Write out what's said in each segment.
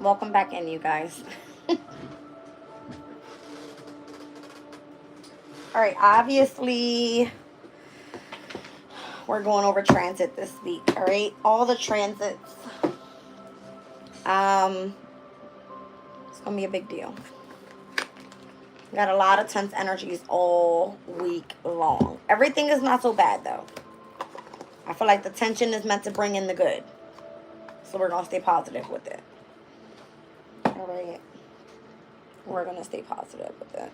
Welcome back in, you guys. All right, obviously, we're going over transit this week, all right? All the transits. It's going to be a big deal. Got a lot of tense energies all week long. Everything is not so bad, though. I feel like the tension is meant to bring in the good. So we're going to stay positive with it. All right. We're going to stay positive with it.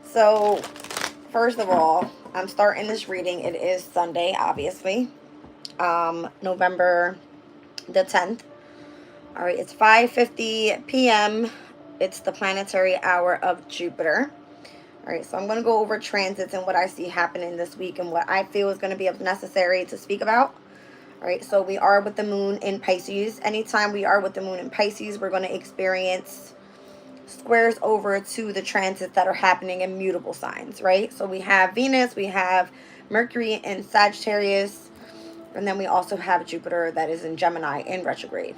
So, first of all, I'm starting this reading. It is Sunday, obviously. November the 10th. All right, it's 5:50 p.m. It's the planetary hour of Jupiter. All right, so I'm going to go over transits and what I see happening this week and what I feel is going to be necessary to speak about. All right, so we are with the moon in Pisces. Anytime we are with the moon in Pisces, we're going to experience squares over to the transits that are happening in mutable signs, right? So we have Venus, we have Mercury in Sagittarius, and then we also have Jupiter that is in Gemini in retrograde.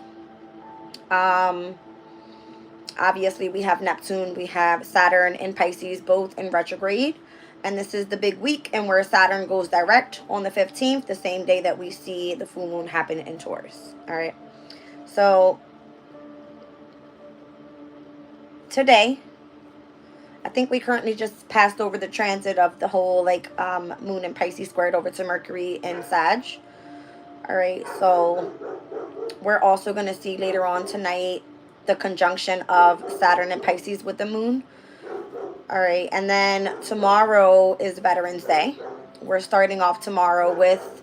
Obviously, we have Neptune, we have Saturn in Pisces, both in retrograde. And this is the big week, and where Saturn goes direct on the 15th, the same day that we see the full moon happen in Taurus. All right. So today, I think we currently just passed over the transit of the whole moon in Pisces squared over to Mercury in Sag. All right. So we're also going to see later on tonight the conjunction of Saturn and Pisces with the moon. All right, and then tomorrow is Veterans Day. We're starting off tomorrow with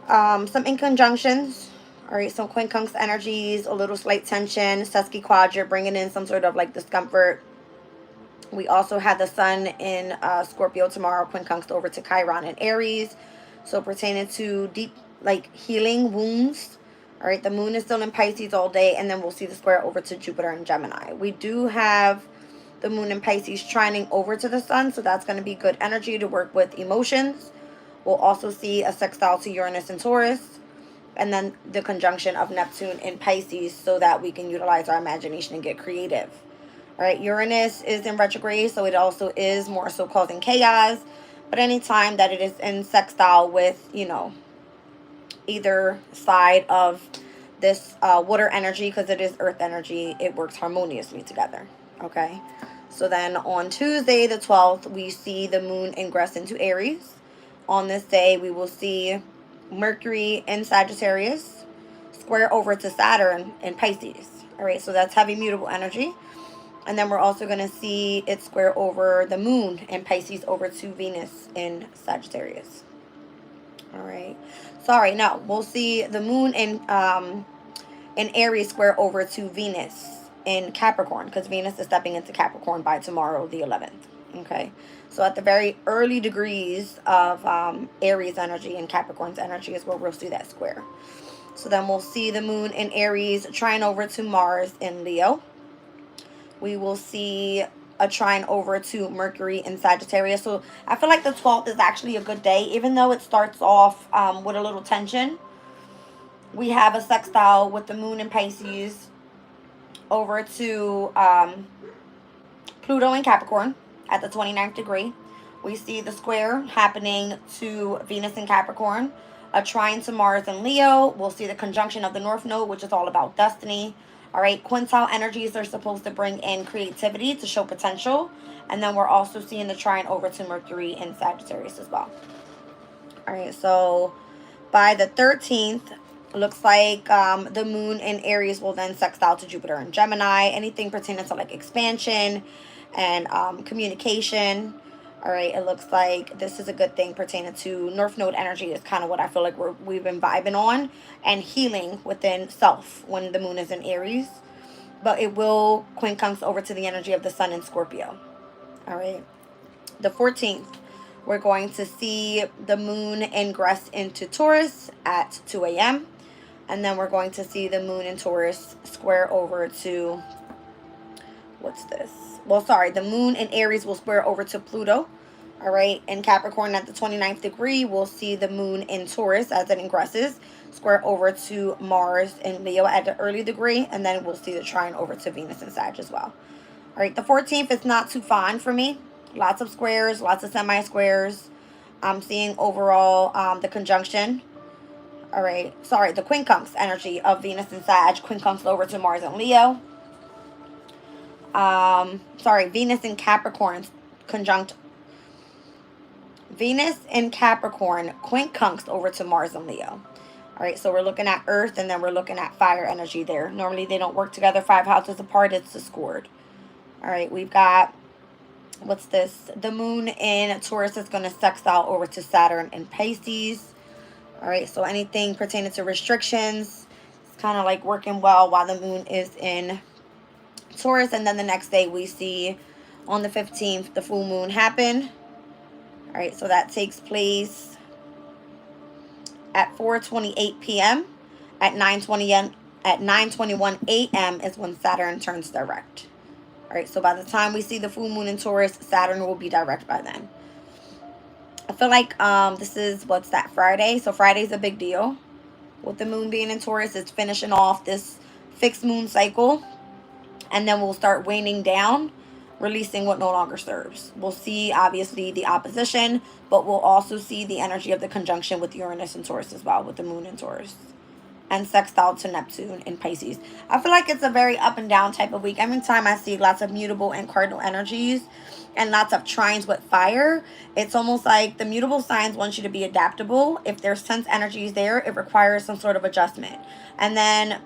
some inconjunctions. All right, some quincunx energies, a little slight tension, sesquiquadrate, bringing in some sort of discomfort. We also have the sun in Scorpio tomorrow, quincunxed over to Chiron in Aries. So pertaining to deep, healing wounds. All right, the moon is still in Pisces all day, and then we'll see the square over to Jupiter and Gemini. We do have the moon in Pisces trining over to the sun, so that's going to be good energy to work with emotions. We'll also see a sextile to Uranus and Taurus, and then the conjunction of Neptune in Pisces so that we can utilize our imagination and get creative. All right, Uranus is in retrograde, so it also is more so causing chaos, but anytime that it is in sextile with, either side of this water energy, because it is earth energy, it works harmoniously together. Okay, so then on Tuesday the 12th, we see the moon ingress into Aries. On this day, we will see Mercury in Sagittarius square over to Saturn in Pisces. All right, so that's heavy mutable energy. And then we're also going to see it square over the moon in Pisces over to Venus in Sagittarius. All right. Sorry, no. We'll see the moon in Aries square over to Venus in Capricorn, because Venus is stepping into Capricorn by tomorrow, the 11th. Okay. So at the very early degrees of Aries energy and Capricorn's energy is where we'll see that square. So then we'll see the moon in Aries trine over to Mars in Leo. We will see a trine over to Mercury in Sagittarius. So I feel like the 12th is actually a good day, even though it starts off with a little tension. We have a sextile with the moon in Pisces over to Pluto in Capricorn at the 29th degree. We see the square happening to Venus in Capricorn, a trine to Mars in Leo. We'll see the conjunction of the North Node, which is all about destiny. All right, quintile energies are supposed to bring in creativity to show potential. And then we're also seeing the trine over to Mercury in Sagittarius as well. All right, so by the 13th, looks like the moon in Aries will then sextile to Jupiter and Gemini. Anything pertaining to expansion and communication. All right, it looks like this is a good thing pertaining to North Node energy is kind of what I feel like we've been vibing on, and healing within self when the moon is in Aries. But it will quincunx over to the energy of the sun in Scorpio. All right, the 14th, we're going to see the moon ingress into Taurus at 2 a.m. And then we're going to see the moon in Taurus square over to, what's this? Well, sorry, the moon in Aries will square over to Pluto All right, in Capricorn at the 29th degree, we'll see the moon in Taurus as it ingresses, square over to Mars in Leo at the early degree, and then we'll see the trine over to Venus in Sag as well. All right, the 14th is not too fine for me. Lots of squares, lots of semi-squares. I'm seeing overall the conjunction. All right, sorry, the quincunx energy of Venus and Sag, quincunx over to Mars and Leo. Sorry, Venus in Capricorn conjunct. Venus in Capricorn quincunxed over to Mars and Leo. All right, so we're looking at Earth and then we're looking at fire energy there. Normally they don't work together 5 houses apart. It's discord. All right, we've got, what's this? The moon in Taurus is going to sextile over to Saturn in Pisces. All right, so anything pertaining to restrictions, it's kind of like working well while the moon is in Taurus. And then the next day we see on the 15th, the full moon happen. All right, so that takes place at 4:28 p.m. At 9:21 a.m. is when Saturn turns direct. All right, so by the time we see the full moon in Taurus, Saturn will be direct by then. I feel like this is, what's that, Friday? So Friday's a big deal. With the moon being in Taurus, it's finishing off this fixed moon cycle. And then we'll start waning down, releasing what no longer serves. We'll see, obviously, the opposition, but we'll also see the energy of the conjunction with Uranus and Taurus as well, with the moon in Taurus. And sextile to Neptune in Pisces. I feel like it's a very up and down type of week. Every time I see lots of mutable and cardinal energies and lots of trines with fire, it's almost like the mutable signs want you to be adaptable. If there's tense energies there, it requires some sort of adjustment. And then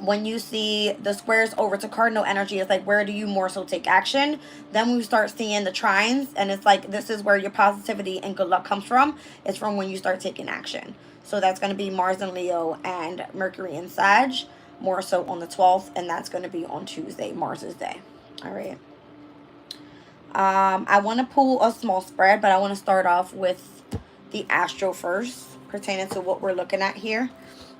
when you see the squares over to cardinal energy, it's like, where do you more so take action? Then we start seeing the trines, and it's like, this is where your positivity and good luck comes from. It's from when you start taking action. So that's going to be Mars and Leo and Mercury and Sag, more so on the 12th, and that's going to be on Tuesday, Mars's day. All right. I want to pull a small spread, but I want to start off with the astro first, pertaining to what we're looking at here.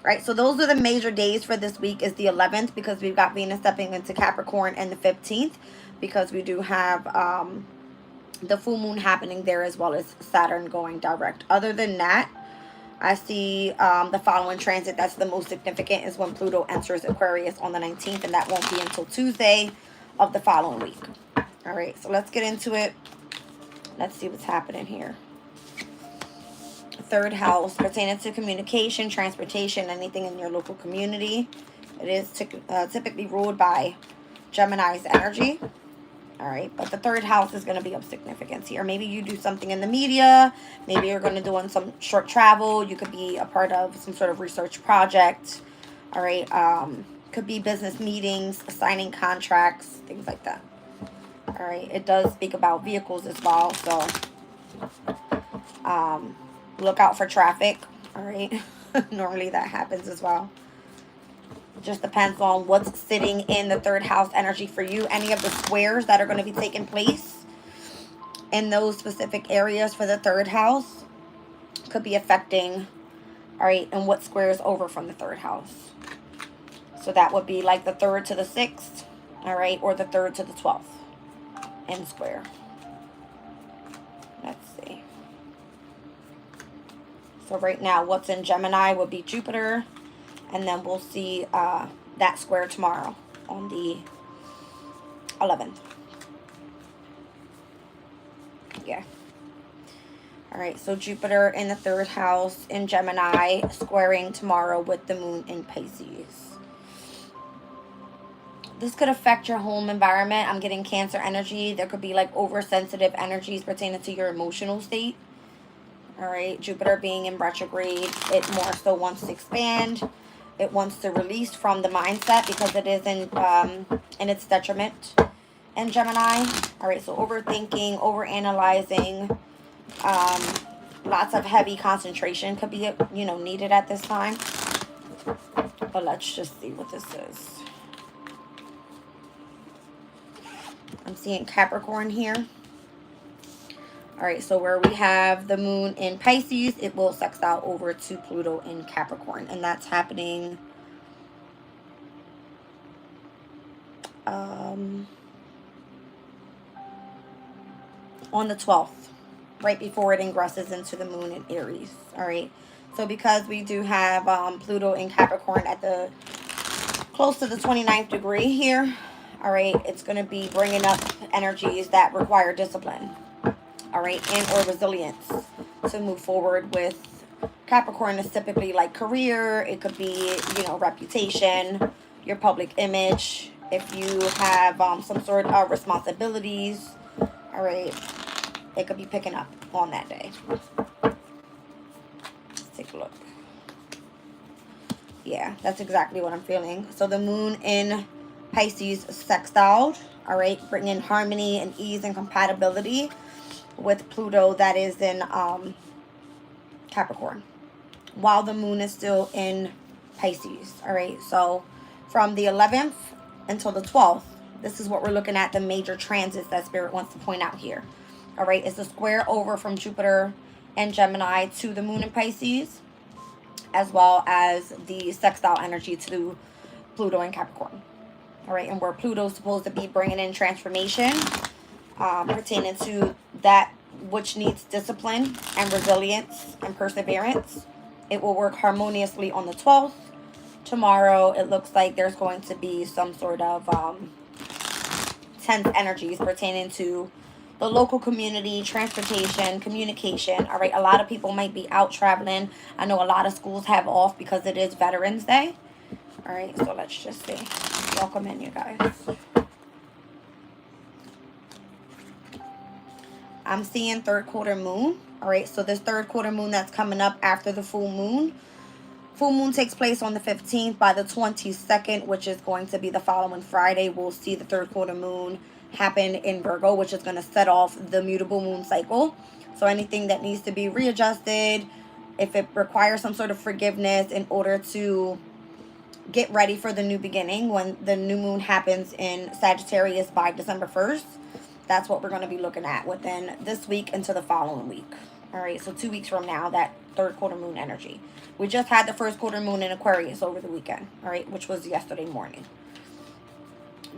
Right, so those are the major days for this week is the 11th, because we've got Venus stepping into Capricorn, and the 15th, because we do have the full moon happening there, as well as Saturn going direct. Other than that, I see the following transit that's the most significant is when Pluto enters Aquarius on the 19th, and that won't be until Tuesday of the following week. All right, so let's get into it. Let's see what's happening here. Third house pertaining to communication, transportation, anything in your local community. It is typically ruled by Gemini's energy. All right, but the third house is going to be of significance here. Maybe you do something in the media. Maybe you're going to do on some short travel. You could be a part of some sort of research project. All right, could be business meetings, signing contracts, things like that. All right, it does speak about vehicles as well, so look out for traffic. All right, normally that happens as well. It just depends on what's sitting in the third house energy for you. Any of the squares that are going to be taking place in those specific areas for the third house could be affecting, all right, and what squares over from the third house. So that would be like the 3rd to the 6th, all right, or the 3rd to the 12th in square. Let's see. So right now, what's in Gemini would be Jupiter. And then we'll see that square tomorrow on the 11th. Yeah. All right, so Jupiter in the 3rd house in Gemini, squaring tomorrow with the moon in Pisces. This could affect your home environment. I'm getting Cancer energy. There could be like oversensitive energies pertaining to your emotional state. All right, Jupiter being in retrograde, it more so wants to expand. It wants to release from the mindset because it is in its detriment in Gemini. All right, so overthinking, overanalyzing, lots of heavy concentration could be, needed at this time. But let's just see what this is. I'm seeing Capricorn here. All right, so where we have the moon in Pisces, it will sextile over to Pluto in Capricorn. And that's happening on the 12th. right before it ingresses into the moon in Aries. All right. So because we do have Pluto in Capricorn at the close to the 29th degree here, all right, it's going to be bringing up energies that require discipline, all right, and or resilience to move forward with. Capricorn is typically like career. It could be, you know, reputation, your public image. If you have some sort of responsibilities, all right, it could be picking up on that day. Let's take a look. Yeah, that's exactly what I'm feeling. So the moon in Pisces sextiled, all right, bringing harmony and ease and compatibility with Pluto that is in Capricorn, while the moon is still in Pisces. All right, so from the 11th until the 12th, this is what we're looking at, the major transits that Spirit wants to point out here. All right, it's a square over from Jupiter and Gemini to the moon in Pisces, as well as the sextile energy to Pluto and Capricorn. All right, and where Pluto's supposed to be bringing in transformation, pertaining to that which needs discipline and resilience and perseverance. It will work harmoniously on the 12th. Tomorrow, it looks like there's going to be some sort of tense energies pertaining to the local community, transportation, communication. All right, a lot of people might be out traveling. I know a lot of schools have off because it is Veterans Day. All right, so let's just see. Welcome in, you guys. I'm seeing third quarter moon. All right, so this third quarter moon that's coming up after the full moon. Full moon takes place on the 15th. By the 22nd, which is going to be the following Friday, we'll see the third quarter moon happen in Virgo, which is going to set off the mutable moon cycle. So anything that needs to be readjusted, if it requires some sort of forgiveness in order to get ready for the new beginning, when the new moon happens in Sagittarius by December 1st, that's what we're going to be looking at within this week into the following week. All right, so 2 weeks from now, that third quarter moon energy. We just had the first quarter moon in Aquarius over the weekend, all right, which was yesterday morning.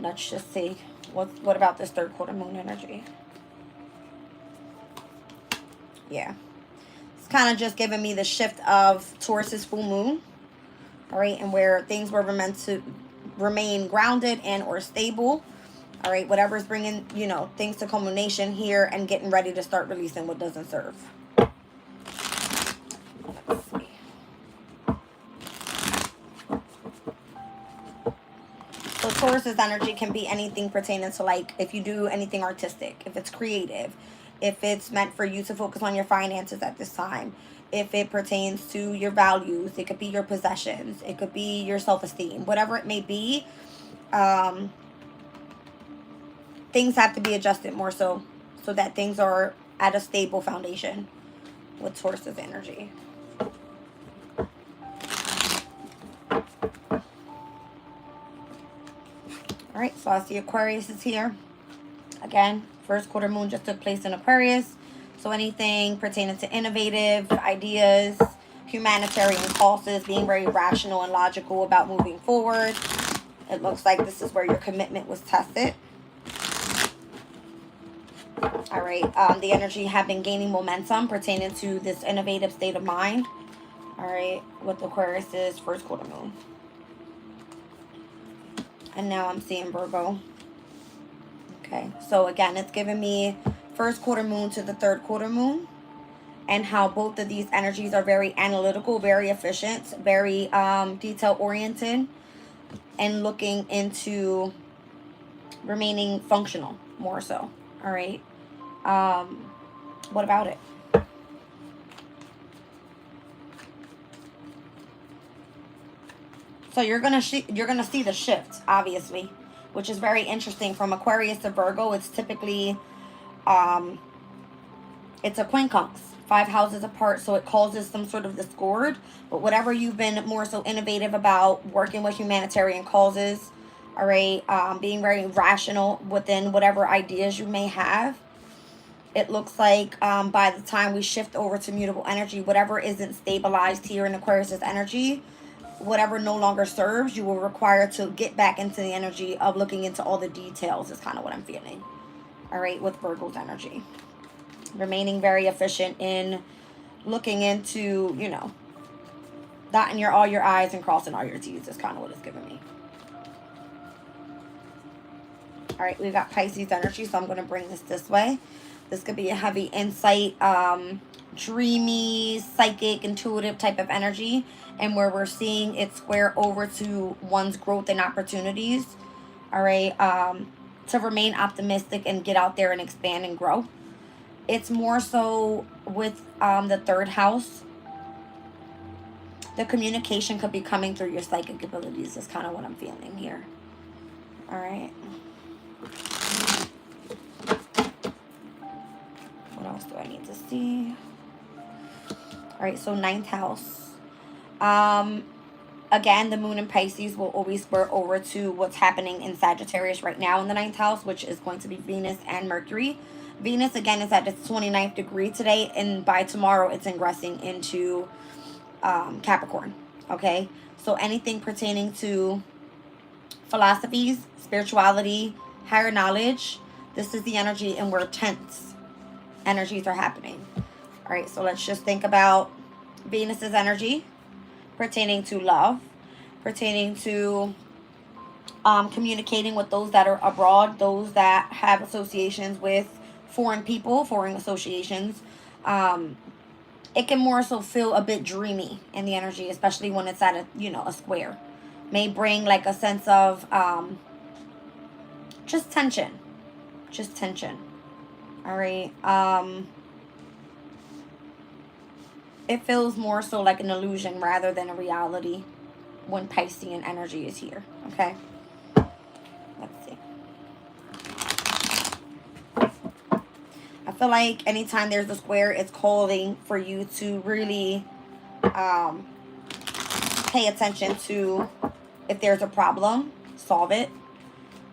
Let's just see. What about this third quarter moon energy? Yeah. It's kind of just giving me the shift of Taurus's full moon, all right, and where things were meant to remain grounded and or stable. All right, whatever's bringing, you know, things to culmination here and getting ready to start releasing what doesn't serve. Let's see. So Taurus's energy can be anything pertaining to, like, if you do anything artistic, if it's creative, if it's meant for you to focus on your finances at this time, if it pertains to your values, it could be your possessions, it could be your self-esteem, whatever it may be. Things have to be adjusted more so that things are at a stable foundation with Taurus's energy. All right, so I see Aquarius is here. Again, first quarter moon just took place in Aquarius. So anything pertaining to innovative ideas, humanitarian causes, being very rational and logical about moving forward. It looks like this is where your commitment was tested. All right, the energy have been gaining momentum pertaining to this innovative state of mind. All right, with Aquarius's first quarter moon. And now I'm seeing Virgo. Okay, so again, it's giving me first quarter moon to the third quarter moon, and how both of these energies are very analytical, very efficient, very detail oriented, and looking into remaining functional more so. All right, what about it? So you're gonna see the shift, obviously, which is very interesting. From Aquarius to Virgo, it's typically it's a quincunx, 5 houses apart, so it causes some sort of discord. But whatever you've been more so innovative about, working with humanitarian causes, all right, being very rational within whatever ideas you may have. It looks like by the time we shift over to mutable energy, whatever isn't stabilized here in Aquarius's energy, whatever no longer serves, you will require to get back into the energy of looking into all the details is kind of what I'm feeling. All right, with Virgo's energy. Remaining very efficient in looking into, you know, dotting all your I's and crossing all your T's is kind of what it's giving me. All right, we've got Pisces energy, so I'm going to bring this way. This could be a heavy insight, dreamy, psychic, intuitive type of energy, and where we're seeing it square over to one's growth and opportunities. All right, to remain optimistic and get out there and expand and grow. It's more so with the third house. The communication could be coming through your psychic abilities is kind of what I'm feeling here. All right. What else do I need to see? All right, so 9th house. Again, the moon in Pisces will always square over to what's happening in Sagittarius right now in the 9th house, which is going to be Venus and Mercury. Venus, again, is at its 29th degree today, and by tomorrow, it's ingressing into Capricorn, okay? So anything pertaining to philosophies, spirituality, higher knowledge, this is the energy and where tense energies are happening. All right, so let's just think about Venus's energy pertaining to love, pertaining to communicating with those that are abroad, those that have associations with foreign people, foreign associations. It can more so feel a bit dreamy in the energy, especially when it's at a, you know, a square. May bring like a sense of just tension. Just tension. All right. It feels more so like an illusion rather than a reality when Piscean energy is here. Okay. Let's see. I feel like anytime there's a square, it's calling for you to really pay attention to if there's a problem, solve it.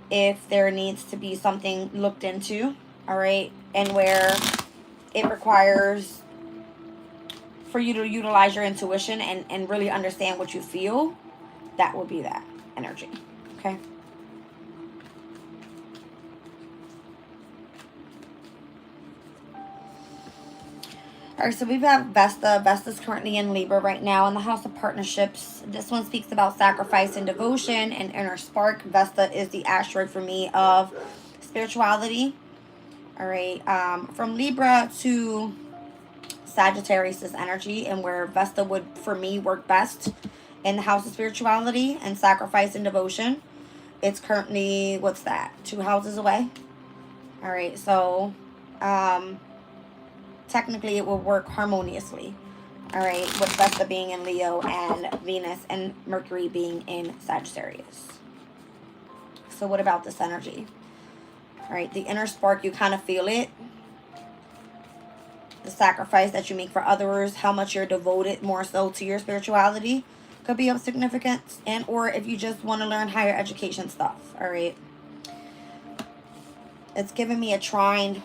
If there needs to be something looked into, all right, and where it requires for you to utilize your intuition and really understand what you feel, that would be that energy, okay? All right, so we've got Vesta. Vesta's currently in Libra right now in the House of Partnerships. This one speaks about sacrifice and devotion and inner spark. Vesta is the asteroid for me of spirituality. All right, from Libra to Sagittarius' energy, and where Vesta would, for me, work best in the House of Spirituality and sacrifice and devotion. It's currently, what's that, 2 houses away? All right, so technically it will work harmoniously, all right, with Vesta being in Leo and Venus and Mercury being in Sagittarius. So what about this energy? All right, the inner spark, you kind of feel it. The sacrifice that you make for others, how much you're devoted more so to your spirituality could be of significance, and or if you just want to learn higher education stuff, all right. It's giving me a trine.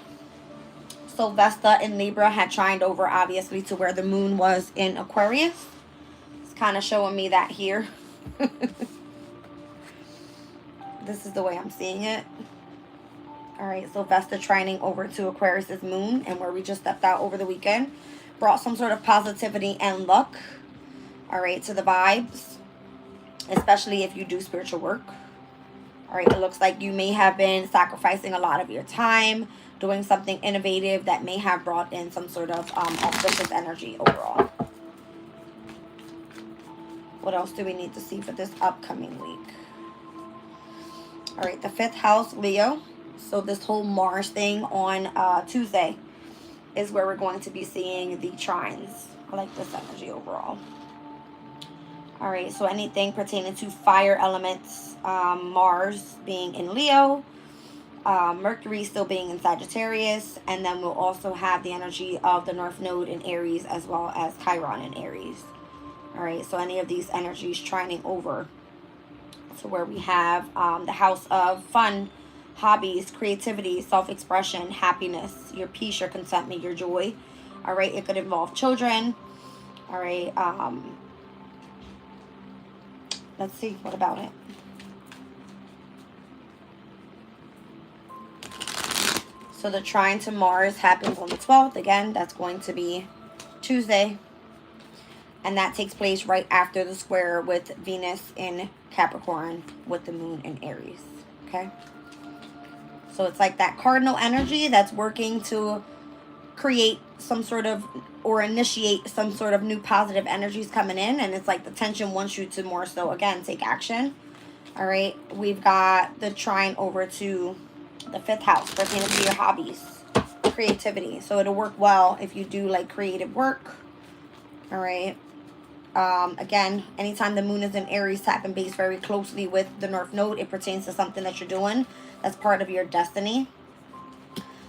So Vesta in Libra had trined over, obviously, to where the moon was in Aquarius. It's kind of showing me that here. This is the way I'm seeing it. All right, so Vesta trining over to Aquarius's moon, and where we just stepped out over the weekend, brought some sort of positivity and luck, all right, to the vibes, especially if you do spiritual work. All right, it looks like you may have been sacrificing a lot of your time, doing something innovative that may have brought in some sort of auspicious energy overall. What else do we need to see for this upcoming week? All right, the 5th house, Leo. So this whole Mars thing on Tuesday is where we're going to be seeing the trines. I like this energy overall. All right, so anything pertaining to fire elements, Mars being in Leo, Mercury still being in Sagittarius, and then we'll also have the energy of the North Node in Aries as well as Chiron in Aries. All right, so any of these energies trining over to where we have the house of fun, hobbies, creativity, self-expression, happiness, your peace, your contentment, your joy. All right, it could involve children. All right, let's see, what about it? So the trine to Mars happens on the 12th. Again, that's going to be Tuesday. And that takes place right after the square with Venus in Capricorn with the moon in Aries. Okay? So it's like that cardinal energy that's working to create some sort of, or initiate some sort of new positive energies coming in. And it's like the tension wants you to more so, again, take action. All right? We've got the trine over to the 5th house pertaining to your hobbies, creativity. So it'll work well if you do like creative work. All right? Again, anytime the moon is in Aries, tapping base very closely with the North Node, it pertains to something that you're doing that's part of your destiny.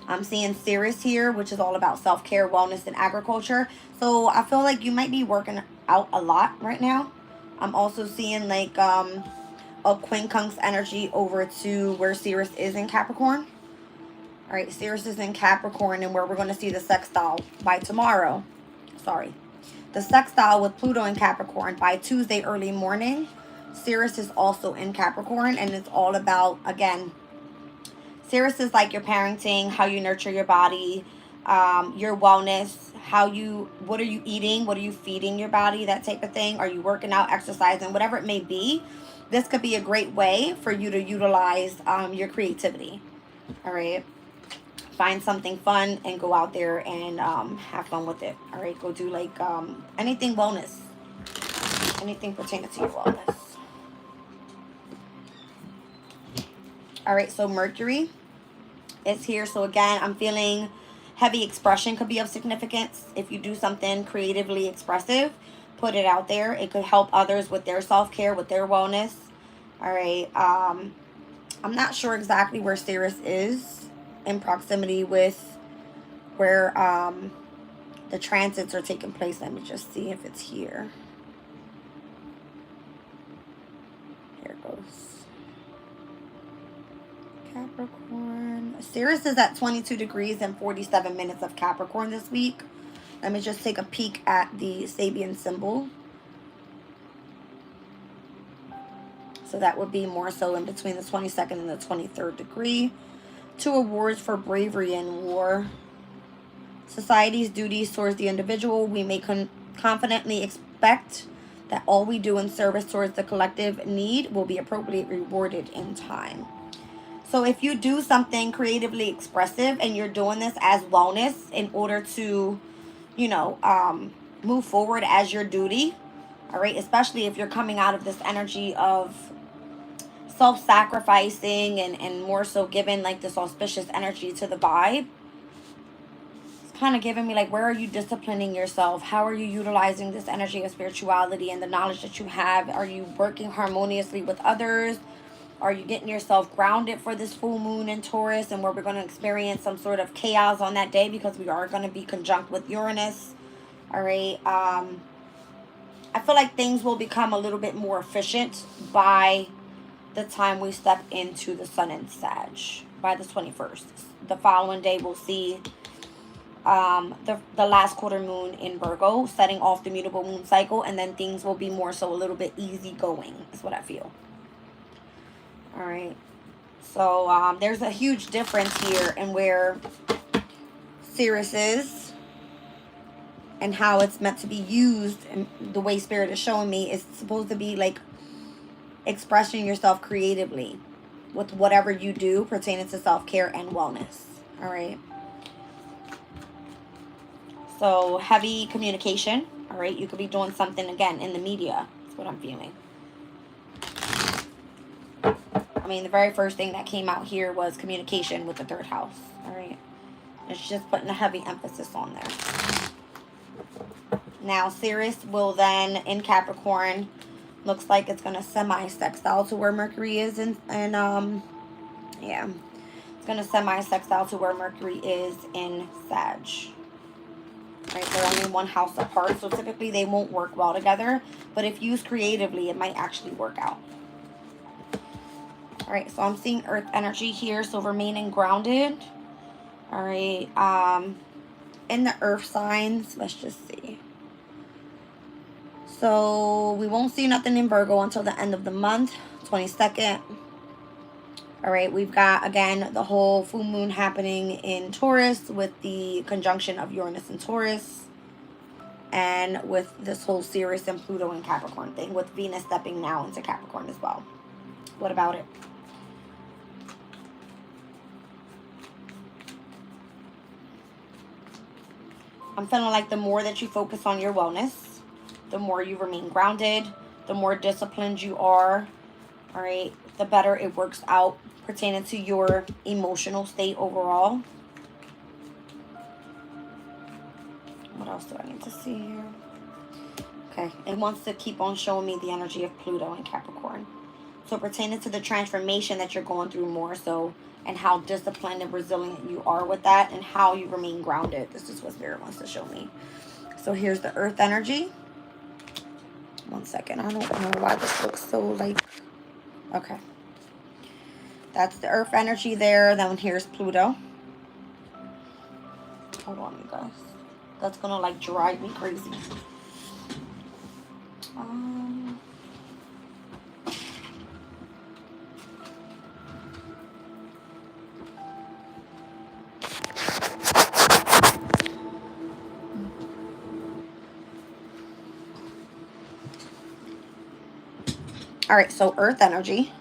I'm seeing Ceres here, which is all about self-care, wellness, and agriculture. So I feel like you might be working out a lot right now. I'm also seeing like a quincunx energy over to where Ceres is in Capricorn. All right, Ceres is in Capricorn, and where we're going to see the sextile by tomorrow. Sorry. The sextile with Pluto in Capricorn by Tuesday early morning. Ceres is also in Capricorn, and it's all about, again, Ceres is like your parenting, how you nurture your body, your wellness, what are you eating, what are you feeding your body, that type of thing. Are you working out, exercising, whatever it may be. This could be a great way for you to utilize your creativity. All right. Find something fun and go out there and have fun with it. All right, go do like anything wellness, anything pertaining to your wellness. All right, so Mercury is here. So again, I'm feeling heavy expression could be of significance. If you do something creatively expressive, put it out there. It could help others with their self-care, with their wellness. All right, I'm not sure exactly where Ceres is in proximity with where the transits are taking place. Let me just see if it's here. Here it goes. Capricorn. Ceres is at 22 degrees and 47 minutes of Capricorn this week. Let me just take a peek at the Sabian symbol. So that would be more so in between the 22nd and the 23rd degree. 2 awards for bravery in war. Society's duties towards the individual. We may confidently expect that all we do in service towards the collective need will be appropriately rewarded in time. So if you do something creatively expressive and you're doing this as wellness in order to, you know, move forward as your duty, all right, especially if you're coming out of this energy of self-sacrificing and more so giving like this auspicious energy to the vibe. It's kind of giving me like, where are you disciplining yourself? How are you utilizing this energy of spirituality and the knowledge that you have? Are you working harmoniously with others? Are you getting yourself grounded for this full moon in Taurus, and where we're going to experience some sort of chaos on that day because we are going to be conjunct with Uranus? All right. I feel like things will become a little bit more efficient by the time we step into the sun in Sag by the 21st. The following day we'll see the last quarter moon in Virgo, setting off the mutable moon cycle, and then things will be more so a little bit easygoing is what I feel. All right, so there's a huge difference here in where Ceres is and how it's meant to be used, and the way Spirit is showing me is supposed to be like expressing yourself creatively with whatever you do pertaining to self-care and wellness. All right. So heavy communication. All right. You could be doing something again in the media. That's what I'm feeling. I mean, the very first thing that came out here was communication with the 3rd house. All right. It's just putting a heavy emphasis on there. Now, Ceres will then in Capricorn. Looks like it's going to semi-sextile to where Mercury is. Yeah. It's going to semi-sextile to where Mercury is in Sag. Right, they're only one house apart. So typically they won't work well together. But if used creatively, it might actually work out. All right, so I'm seeing earth energy here. So remaining grounded. All right. In the earth signs, let's just see. So we won't see nothing in Virgo until the end of the month, 22nd. All right, we've got, again, the whole full moon happening in Taurus with the conjunction of Uranus and Taurus. And with this whole Sirius and Pluto and Capricorn thing, with Venus stepping now into Capricorn as well. What about it? I'm feeling like the more that you focus on your wellness, the more you remain grounded, the more disciplined you are, all right, the better it works out pertaining to your emotional state overall. What else do I need to see here? Okay, it wants to keep on showing me the energy of Pluto and Capricorn. So pertaining to the transformation that you're going through more so, and how disciplined and resilient you are with that, and how you remain grounded. This is what Spirit wants to show me. So here's the Earth energy. One second, I don't know why this looks so like, okay. That's the Earth energy there. Then here's Pluto. Hold on, you guys. That's gonna like drive me crazy. All right, so Earth energy.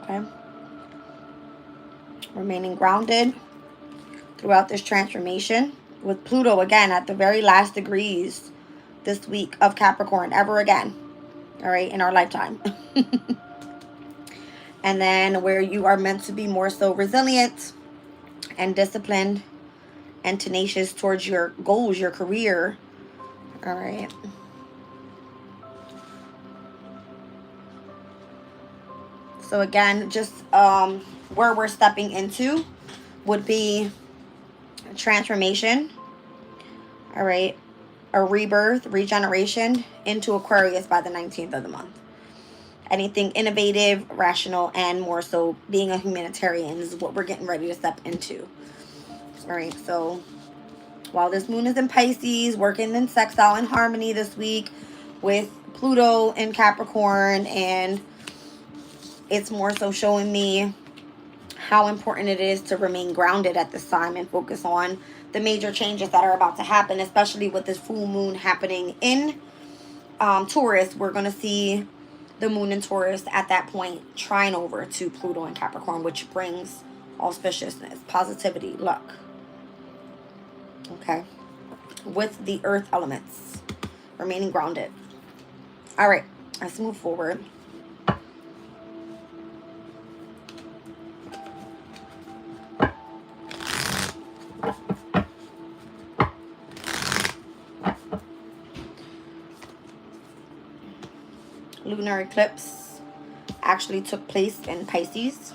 Okay. Remaining grounded throughout this transformation. With Pluto, again, at the very last degrees this week of Capricorn, ever again. All right, in our lifetime. And then where you are meant to be more so resilient and disciplined and tenacious towards your goals, your career. All right. So again, just where we're stepping into would be a transformation. All right. A rebirth, regeneration into Aquarius by the 19th of the month. Anything innovative, rational, and more so being a humanitarian is what we're getting ready to step into. All right. So while this moon is in Pisces, working in sextile and harmony this week with Pluto in Capricorn, and it's more so showing me how important it is to remain grounded at this time and focus on the major changes that are about to happen, especially with this full moon happening in Taurus. We're going to see the moon in Taurus at that point trine over to Pluto in Capricorn, which brings auspiciousness, positivity, luck. Okay. With the earth elements. Remaining grounded. All right. Let's move forward. Lunar eclipse actually took place in Pisces.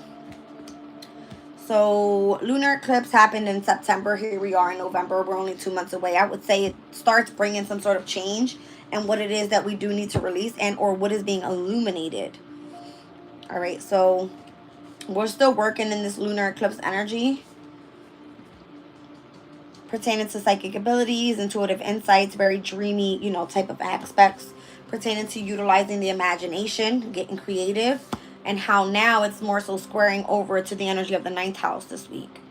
So lunar eclipse happened in September. Here we are in November. We're only 2 months away. I would say it starts bringing some sort of change and what it is that we do need to release and or what is being illuminated. All right, so we're still working in this lunar eclipse energy pertaining to psychic abilities, intuitive insights, very dreamy, type of aspects pertaining to utilizing the imagination, getting creative, and how now it's more so squaring over to the energy of the 9th house this week.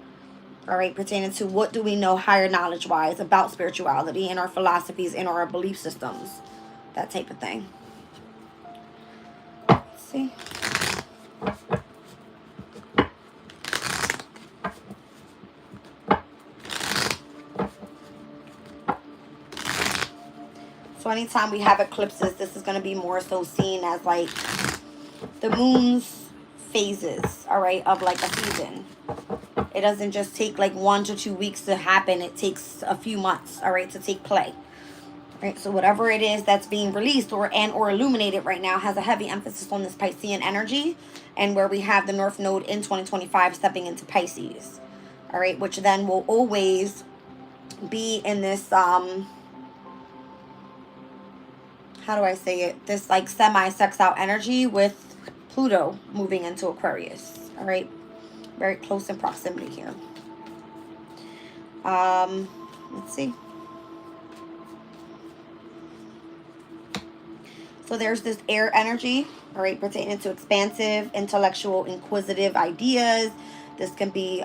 All right, pertaining to what do we know higher knowledge-wise about spirituality and our philosophies and our belief systems, that type of thing. Let's see. So anytime we have eclipses, this is going to be more so seen as like the moon's phases, all right, of like a season. It doesn't just take like 1 to 2 weeks to happen. It takes a few months, all right, to take play. All right, so whatever it is that's being released or illuminated right now has a heavy emphasis on this Piscean energy, and where we have the North Node in 2025 stepping into Pisces. All right, which then will always be in this how do I say it? This like semi-sextile energy with Pluto moving into Aquarius. All right. Very close in proximity here. Let's see. So there's this air energy, all right, pertaining to expansive, intellectual, inquisitive ideas. This can be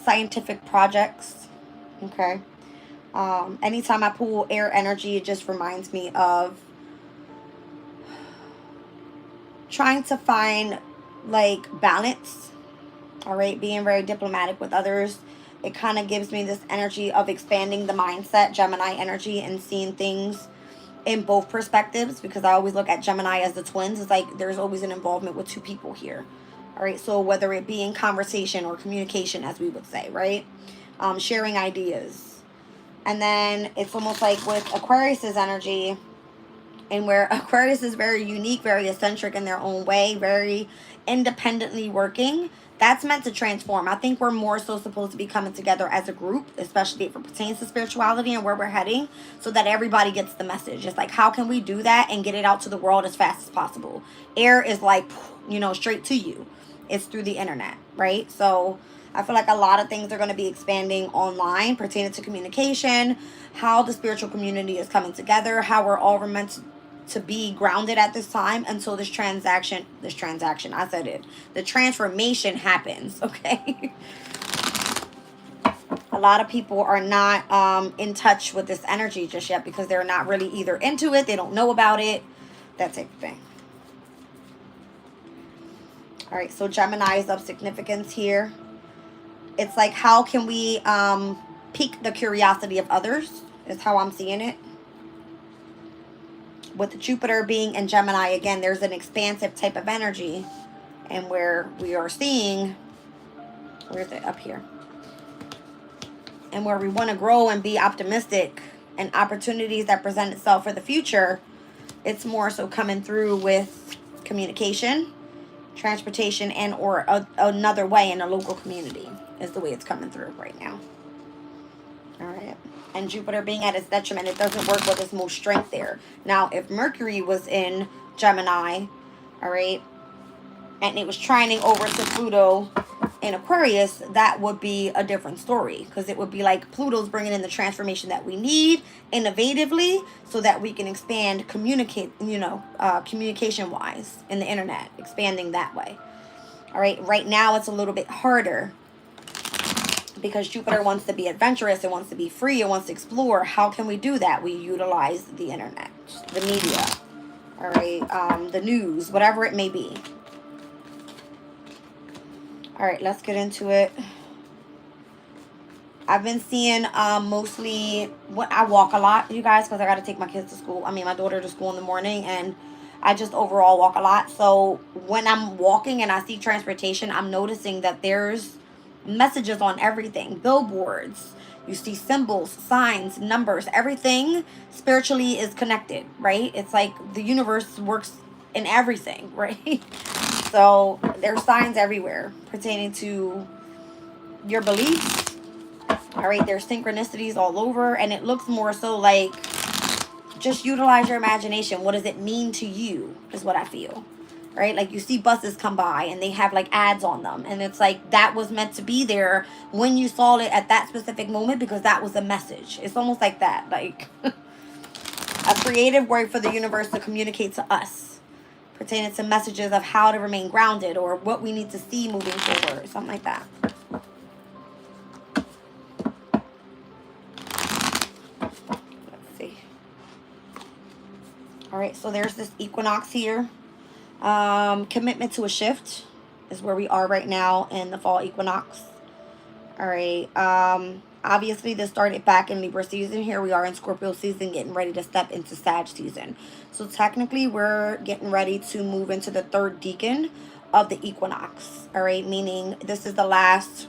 scientific projects, okay? Anytime I pull air energy, it just reminds me of trying to find like balance, all right, being very diplomatic with others. It kind of gives me this energy of expanding the mindset, Gemini energy, and seeing things in both perspectives, because I always look at Gemini as the twins. It's like there's always an involvement with two people here. All right, so whether it be in conversation or communication, as we would say, right? Sharing ideas. And then it's almost like with Aquarius's energy, and where Aquarius is very unique, very eccentric in their own way, very independently working. That's meant to transform. I think we're more so supposed to be coming together as a group, especially if it pertains to spirituality and where we're heading, so that everybody gets the message. It's like, how can we do that and get it out to the world as fast as possible? Air is like, straight to you. It's through the internet, right? So I feel like a lot of things are going to be expanding online pertaining to communication, how the spiritual community is coming together, how we're all meant to be grounded at this time until the transformation happens, okay? A lot of people are not in touch with this energy just yet because they're not really either into it, they don't know about it, that type of thing. All right, so Gemini is of significance here. It's like, how can we pique the curiosity of others is how I'm seeing it. With Jupiter being in Gemini, again, there's an expansive type of energy. And where we are seeing, where's it? Up here. And where we want to grow and be optimistic and opportunities that present itself for the future, it's more so coming through with communication, transportation, and or another way in a local community is the way it's coming through right now. All right. And Jupiter being at its detriment, it doesn't work with its most strength there. Now, if Mercury was in Gemini, all right, and it was trining over to Pluto in Aquarius, that would be a different story, because it would be like Pluto's bringing in the transformation that we need innovatively so that we can expand, communication wise in the internet, expanding that way. All right. Right now, it's a little bit harder, because Jupiter wants to be adventurous, it wants to be free, it wants to explore. How can we do that? We utilize the internet, the media, all right, the news, whatever it may be. All right, let's get into it. I've been seeing mostly, I walk a lot, you guys, because I got to take my kids to school. My daughter to school in the morning, and I just overall walk a lot. So when I'm walking and I see transportation, I'm noticing that there's messages on everything, billboards, you see symbols, signs, numbers, everything spiritually is connected, right? It's like the universe works in everything, right? So there's signs everywhere pertaining to your beliefs. All right, there's synchronicities all over, and it looks more so like just utilize your imagination. What does it mean to you is what I feel. Right? Like you see buses come by and they have like ads on them. And it's like that was meant to be there when you saw it at that specific moment, because that was a message. It's almost like that. Like a creative way for the universe to communicate to us pertaining to messages of how to remain grounded or what we need to see moving forward. Something like that. Let's see. All right. So there's this equinox here. Commitment to a shift is where we are right now in the fall equinox. All right. Obviously this started back in Libra season. Here we are in Scorpio season, getting ready to step into Sag season. So technically we're getting ready to move into the third decan of the equinox. All right. Meaning this is the last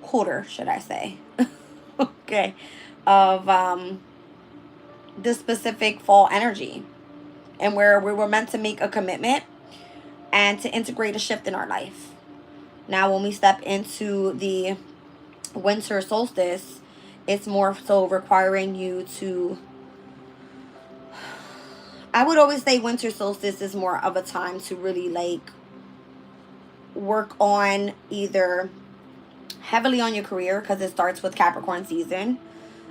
quarter, should I say, okay, of, this specific fall energy. And where we were meant to make a commitment and to integrate a shift in our life. Now, when we step into the winter solstice, it's more so requiring you to... I would always say winter solstice is more of a time to really like work on either heavily on your career, because it starts with Capricorn season.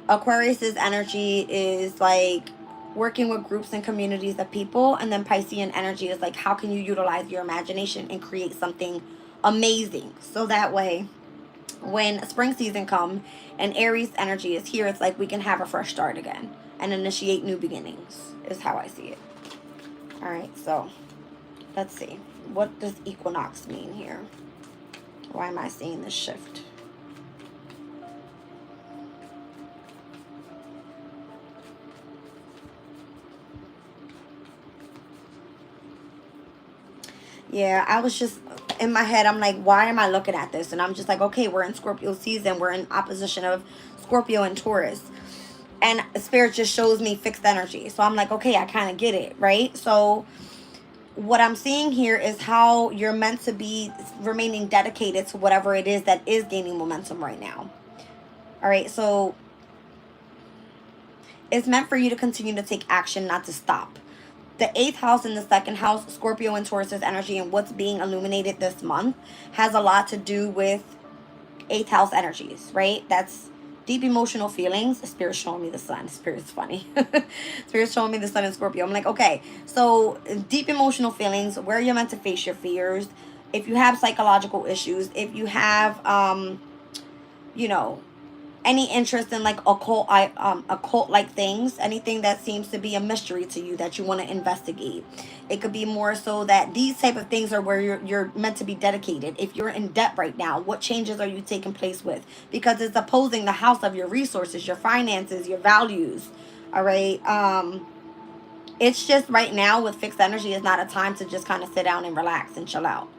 Aquarius's energy is like working with groups and communities of people, and then Piscean energy is like how can you utilize your imagination and create something amazing. So that way, when spring season comes and Aries energy is here, it's like we can have a fresh start again and initiate new beginnings. Is how I see it. All right, so let's see. What does equinox mean here? Why am I seeing this shift? Yeah, I was just in my head, I'm like, why am I looking at this? And I'm just like, okay, we're in Scorpio season. We're in opposition of Scorpio and Taurus. And Spirit just shows me fixed energy. So I'm like, okay, I kind of get it, right? So what I'm seeing here is how you're meant to be remaining dedicated to whatever it is that is gaining momentum right now. All right, so it's meant for you to continue to take action, not to stop. The 8th house and the 2nd house, Scorpio and Taurus's energy, and what's being illuminated this month has a lot to do with 8th house energies, right? That's deep emotional feelings. Spirit's showing me the sun. Spirit's funny. Spirit's showing me the sun in Scorpio. I'm like, okay, so deep emotional feelings, where you're meant to face your fears. If you have psychological issues, if you have, you know, any interest in like occult like things, anything that seems to be a mystery to you that you want to investigate. It could be more so that these type of things are where you're meant to be dedicated. If you're in debt right now, what changes are you taking place with? Because it's opposing the house of your resources, your finances, your values. All right. It's just right now with fixed energy is not a time to just kind of sit down and relax and chill out.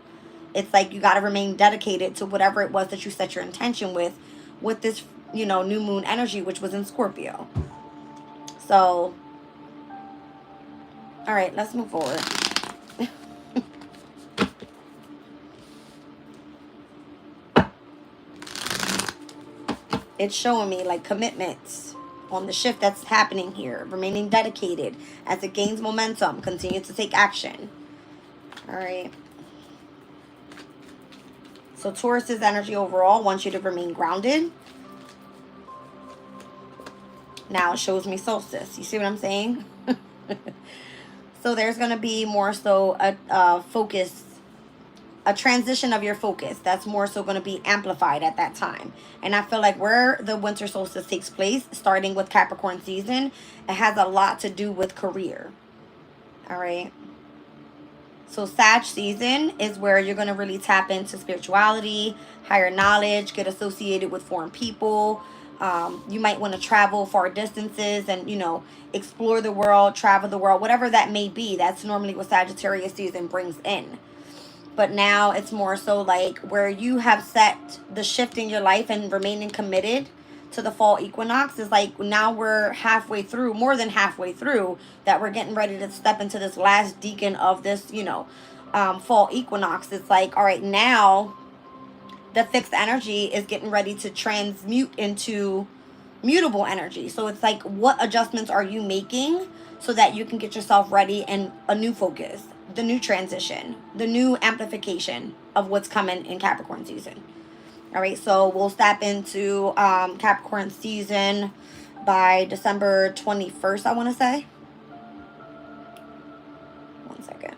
It's like you got to remain dedicated to whatever it was that you set your intention with this, you know, new moon energy, which was in Scorpio. So, all right, let's move forward. It's showing me like commitments on the shift that's happening here. Remaining dedicated as it gains momentum. Continue to take action. All right. So Taurus's energy overall wants you to remain grounded. Now it shows me solstice. You see what I'm saying? So there's going to be more so a focus, a transition of your focus that's more so going to be amplified at that time. And I feel like where the winter solstice takes place, starting with Capricorn season, it has a lot to do with career. All right. So Sag season is where you're going to really tap into spirituality, higher knowledge, get associated with foreign people. You might want to travel far distances and, you know, explore the world, travel the world, whatever that may be. That's normally what Sagittarius season brings in. But now it's more so like where you have set the shift in your life and remaining committed to the fall equinox is like now we're halfway through, more than halfway through, that we're getting ready to step into this last deacon of this, you know, fall equinox. It's like, all right, now the fixed energy is getting ready to transmute into mutable energy. So it's like, what adjustments are you making so that you can get yourself ready and a new focus, the new transition, the new amplification of what's coming in Capricorn season. All right, so we'll step into Capricorn season by December 21st, I want to say. One second.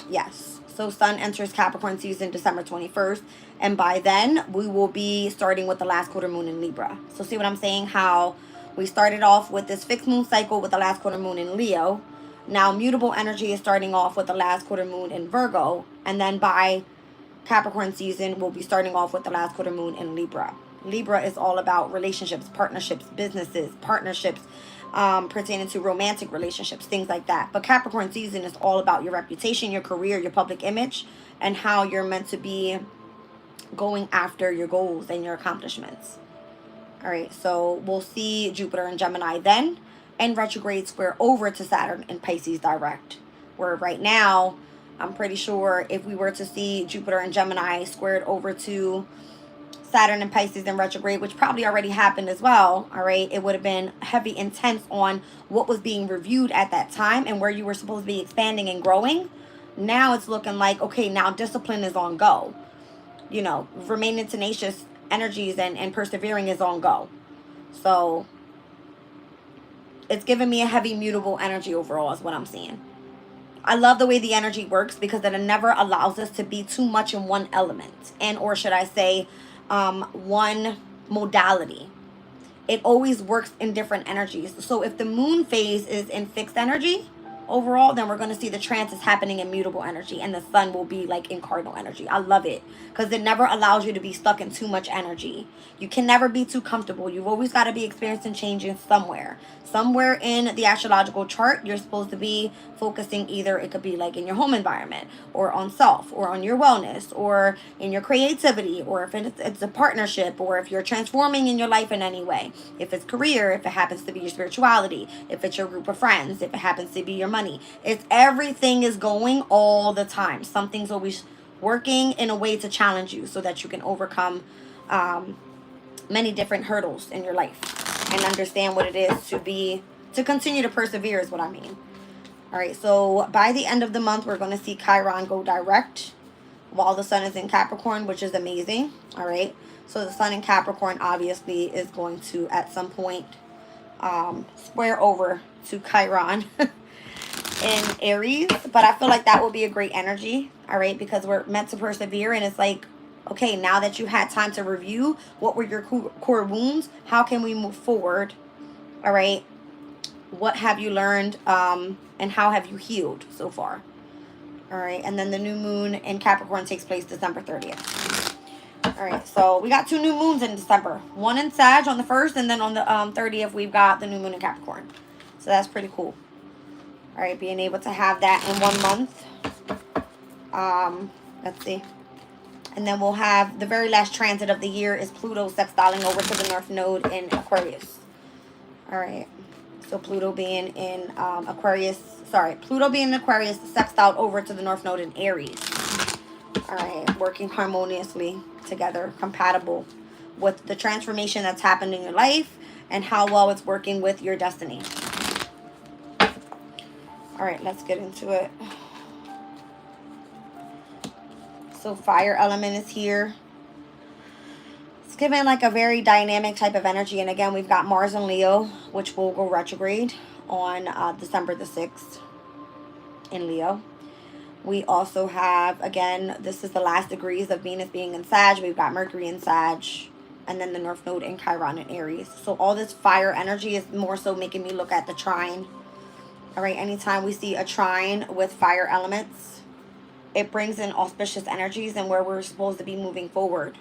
Yes. So Sun enters Capricorn season December 21st. And by then, we will be starting with the last quarter moon in Libra. So see what I'm saying? How we started off with this fixed moon cycle with the last quarter moon in Leo. Now mutable energy is starting off with the last quarter moon in Virgo. And then by Capricorn season, we'll be starting off with the last quarter moon in Libra. Libra is all about relationships, partnerships, businesses, partnerships, pertaining to romantic relationships, things like that. But Capricorn season is all about your reputation, your career, your public image, and how you're meant to be going after your goals and your accomplishments. All right, so we'll see Jupiter and Gemini then, and retrograde square over to Saturn and Pisces direct. Where right now, I'm pretty sure if we were to see Jupiter and Gemini squared over to Saturn and Pisces in retrograde, which probably already happened as well, all right, it would have been heavy intense on what was being reviewed at that time and where you were supposed to be expanding and growing. Now it's looking like, okay, now discipline is on go. You know, remaining tenacious energies and persevering is on go. So it's giving me a heavy mutable energy overall is what I'm seeing. I love the way the energy works because it never allows us to be too much in one element, and or should I say one modality. It always works in different energies. So if the moon phase is in fixed energy overall, then we're going to see the transits happening in mutable energy, and the sun will be like in cardinal energy. I love it because it never allows you to be stuck in too much energy. You can never be too comfortable. You've always got to be experiencing changes somewhere. Somewhere in the astrological chart, you're supposed to be focusing, either it could be like in your home environment or on self or on your wellness or in your creativity, or if it's a partnership, or if you're transforming in your life in any way. If it's career, if it happens to be your spirituality, if it's your group of friends, if it happens to be your money. It's everything is going all the time. Something's always working in a way to challenge you so that you can overcome many different hurdles in your life and understand what it is to continue to persevere is what I mean. All right, so by the end of the month, we're going to see Chiron go direct while the sun is in Capricorn, which is amazing. All right, so the sun in Capricorn obviously is going to at some point square over to Chiron in Aries, but I feel like that will be a great energy. All right, because we're meant to persevere, and it's like, okay, now that you had time to review what were your core wounds, how can we move forward? All right, what have you learned, and how have you healed so far? All right, and then the new moon in Capricorn takes place December 30th. All right, so we got 2 new moons in December. One in Sag on the 1st, and then on the 30th, we've got the new moon in Capricorn. So that's pretty cool. All right, being able to have that in 1 month. Let's see. And then we'll have the very last transit of the year is Pluto sextiling over to the North Node in Aquarius. All right. So Pluto being in Pluto being in Aquarius, sextile over to the North Node in Aries. All right. Working harmoniously together, compatible with the transformation that's happened in your life and how well it's working with your destiny. All right. Let's get into it. So fire element is here. It's giving like a very dynamic type of energy. And again, we've got Mars and Leo, which will go retrograde on December the 6th in Leo. We also have, again, this is the last degrees of Venus being in Sag. We've got Mercury in Sag, and then the North Node in Chiron in Aries. So all this fire energy is more so making me look at the trine. All right, anytime we see a trine with fire elements, it brings in auspicious energies and where we're supposed to be moving forward.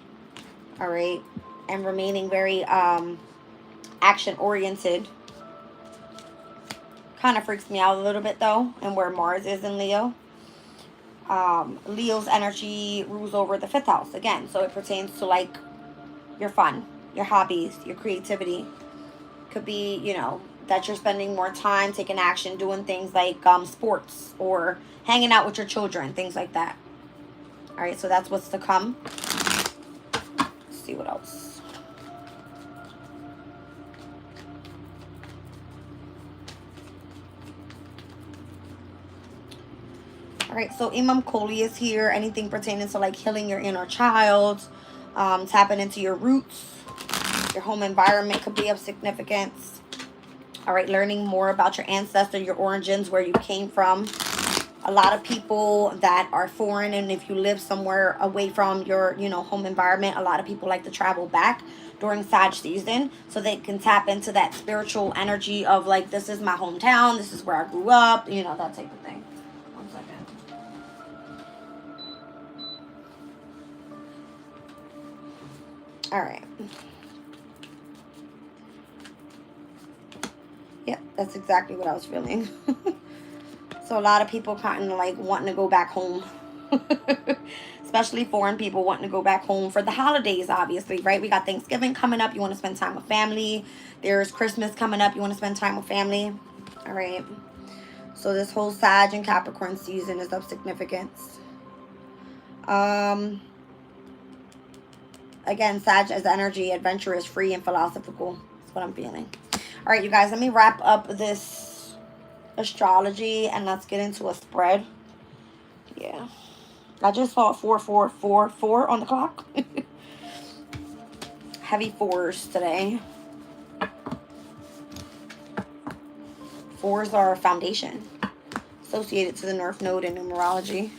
All right. And remaining very action oriented. Kind of freaks me out a little bit though. And where Mars is in Leo. Leo's energy rules over the 5th house again. So it pertains to like your fun, your hobbies, your creativity. Could be, you know, that you're spending more time taking action, doing things like sports or hanging out with your children, things like that. All right, so that's what's to come. Let's see what else. All right, so Imam Koli is here. Anything pertaining to like healing your inner child, tapping into your roots, your home environment could be of significance. All right, learning more about your ancestor, your origins, where you came from. A lot of people that are foreign, and if you live somewhere away from your, you know, home environment, a lot of people like to travel back during Sag season so they can tap into that spiritual energy of like, this is my hometown, this is where I grew up, you know, that type of thing. 1 second. All right. Yep, that's exactly what I was feeling. So a lot of people kind of like wanting to go back home. Especially foreign people wanting to go back home for the holidays, obviously, right? We got Thanksgiving coming up. You want to spend time with family. There's Christmas coming up. You want to spend time with family. All right. So this whole Sag and Capricorn season is of significance. Again, Sag as energy, adventurous, free, and philosophical. That's what I'm feeling. All right, you guys, let me wrap up this astrology and let's get into a spread. Yeah. I just saw 4444 on the clock. heavy 4s today. 4s are foundation, associated to the North Node in numerology.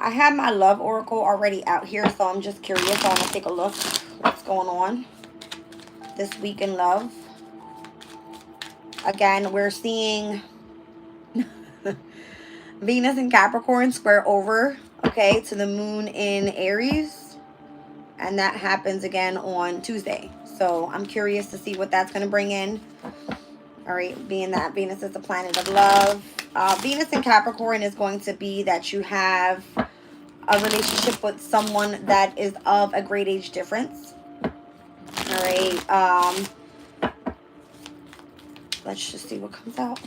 I have my love oracle already out here, so I'm just curious. I want to take a look what's going on this week in love. Again, we're seeing Venus in Capricorn square over, okay, to the moon in Aries. And that happens again on Tuesday. So I'm curious to see what that's going to bring in. All right, being that Venus is the planet of love. Venus in Capricorn is going to be that you have a relationship with someone that is of a great age difference. All right. Let's just see what comes out.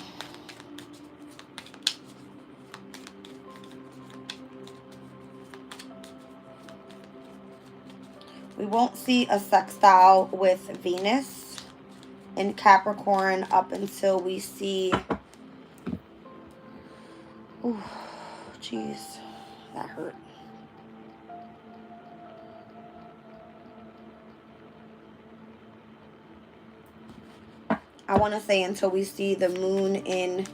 We won't see a sextile with Venus in Capricorn up until we see... Ooh, jeez, that hurt. I want to say until we see the moon in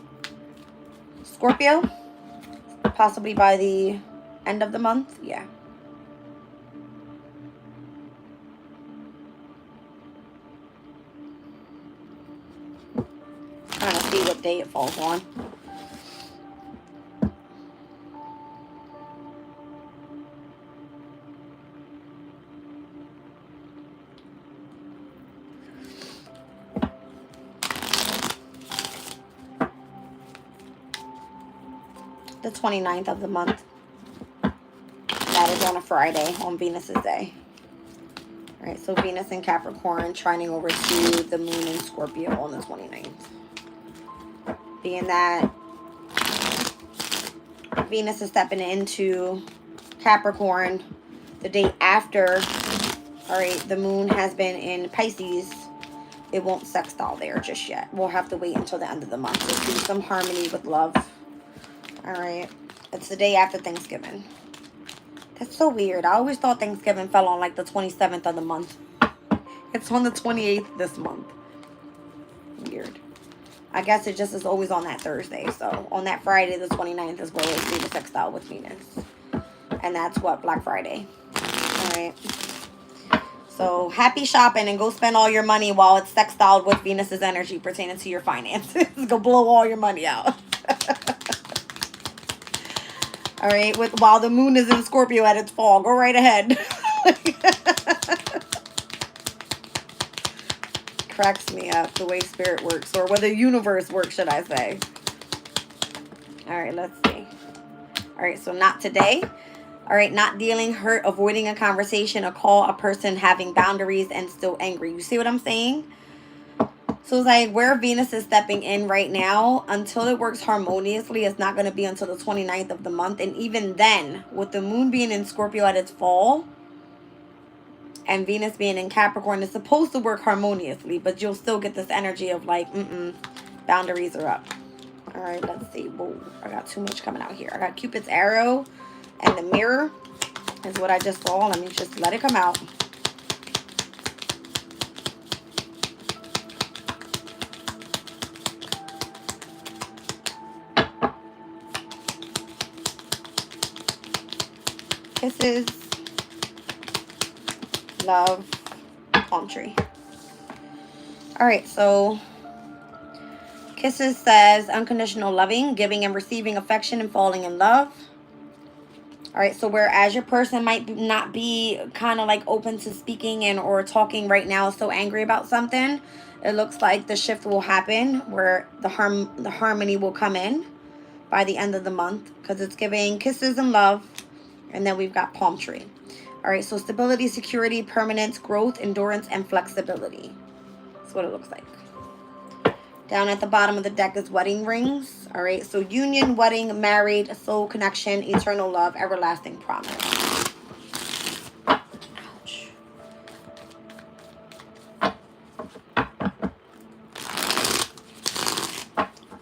Scorpio, possibly by the end of the month. Yeah. Trying to see what day it falls on. The 29th of the month. That is on a Friday, on Venus's day. All right, so Venus in Capricorn trining over to the moon in Scorpio on the 29th. Being that Venus is stepping into Capricorn the day after, all right, the moon has been in Pisces, it won't sextile there just yet. We'll have to wait until the end of the month to see some harmony with love. All right, it's the day after Thanksgiving. That's so weird. I always thought Thanksgiving fell on like the 27th of the month. It's on the 28th this month. Weird. I guess it just is always on that Thursday. So on that Friday, the 29th is where we'll see the sextile with Venus. And that's what, Black Friday. All right. So happy shopping and go spend all your money while it's sextiled with Venus's energy pertaining to your finances. Go blow all your money out. All right, while the moon is in Scorpio at its fall, go right ahead. Cracks me up the way spirit works, or whether the universe works, should I say. All right, let's see. All right, so not today. All right, not dealing, hurt, avoiding a conversation, a call, a person, having boundaries, and still angry. You see what I'm saying? So it's like where Venus is stepping in right now, until it works harmoniously, it's not going to be until the 29th of the month. And even then, with the moon being in Scorpio at its fall and Venus being in Capricorn, it's supposed to work harmoniously, but you'll still get this energy of like, boundaries are up. All right, let's see. Whoa, I got too much coming out here. I got Cupid's arrow and the mirror is what I just saw. Let me just let it come out. Kisses, love, palm tree. All right, so Kisses says unconditional loving, giving and receiving affection and falling in love. All right, so whereas your person might not be kind of like open to speaking and or talking right now, so angry about something, it looks like the shift will happen where the harmony will come in by the end of the month, because it's giving kisses and love. And then we've got palm tree. All right, so stability, security, permanence, growth, endurance, and flexibility. That's what it looks like. Down at the bottom of the deck is wedding rings. All right, so union, wedding, married, soul connection, eternal love, everlasting promise. Ouch.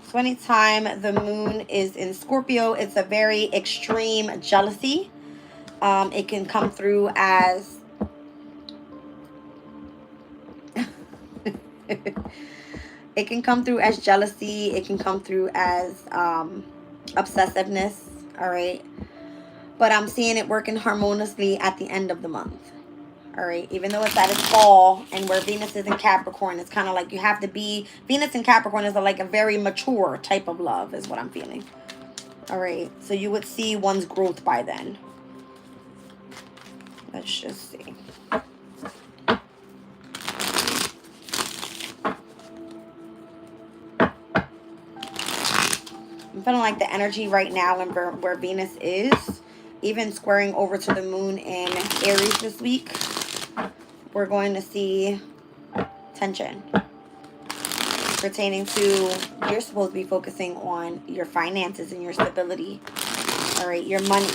So anytime the moon is in Scorpio, it's a very extreme jealousy. It can come through as it can come through as jealousy. It can come through as obsessiveness. All right, but I'm seeing it working harmoniously at the end of the month. All right, even though it's at its fall and where Venus is in Capricorn, it's kind of like you have to be, Venus in Capricorn is like a very mature type of love is what I'm feeling. All right, so you would see one's growth by then. Let's just see. I'm feeling like the energy right now and where Venus is, even squaring over to the moon in Aries this week, we're going to see tension pertaining to, you're supposed to be focusing on your finances and your stability. All right, your money.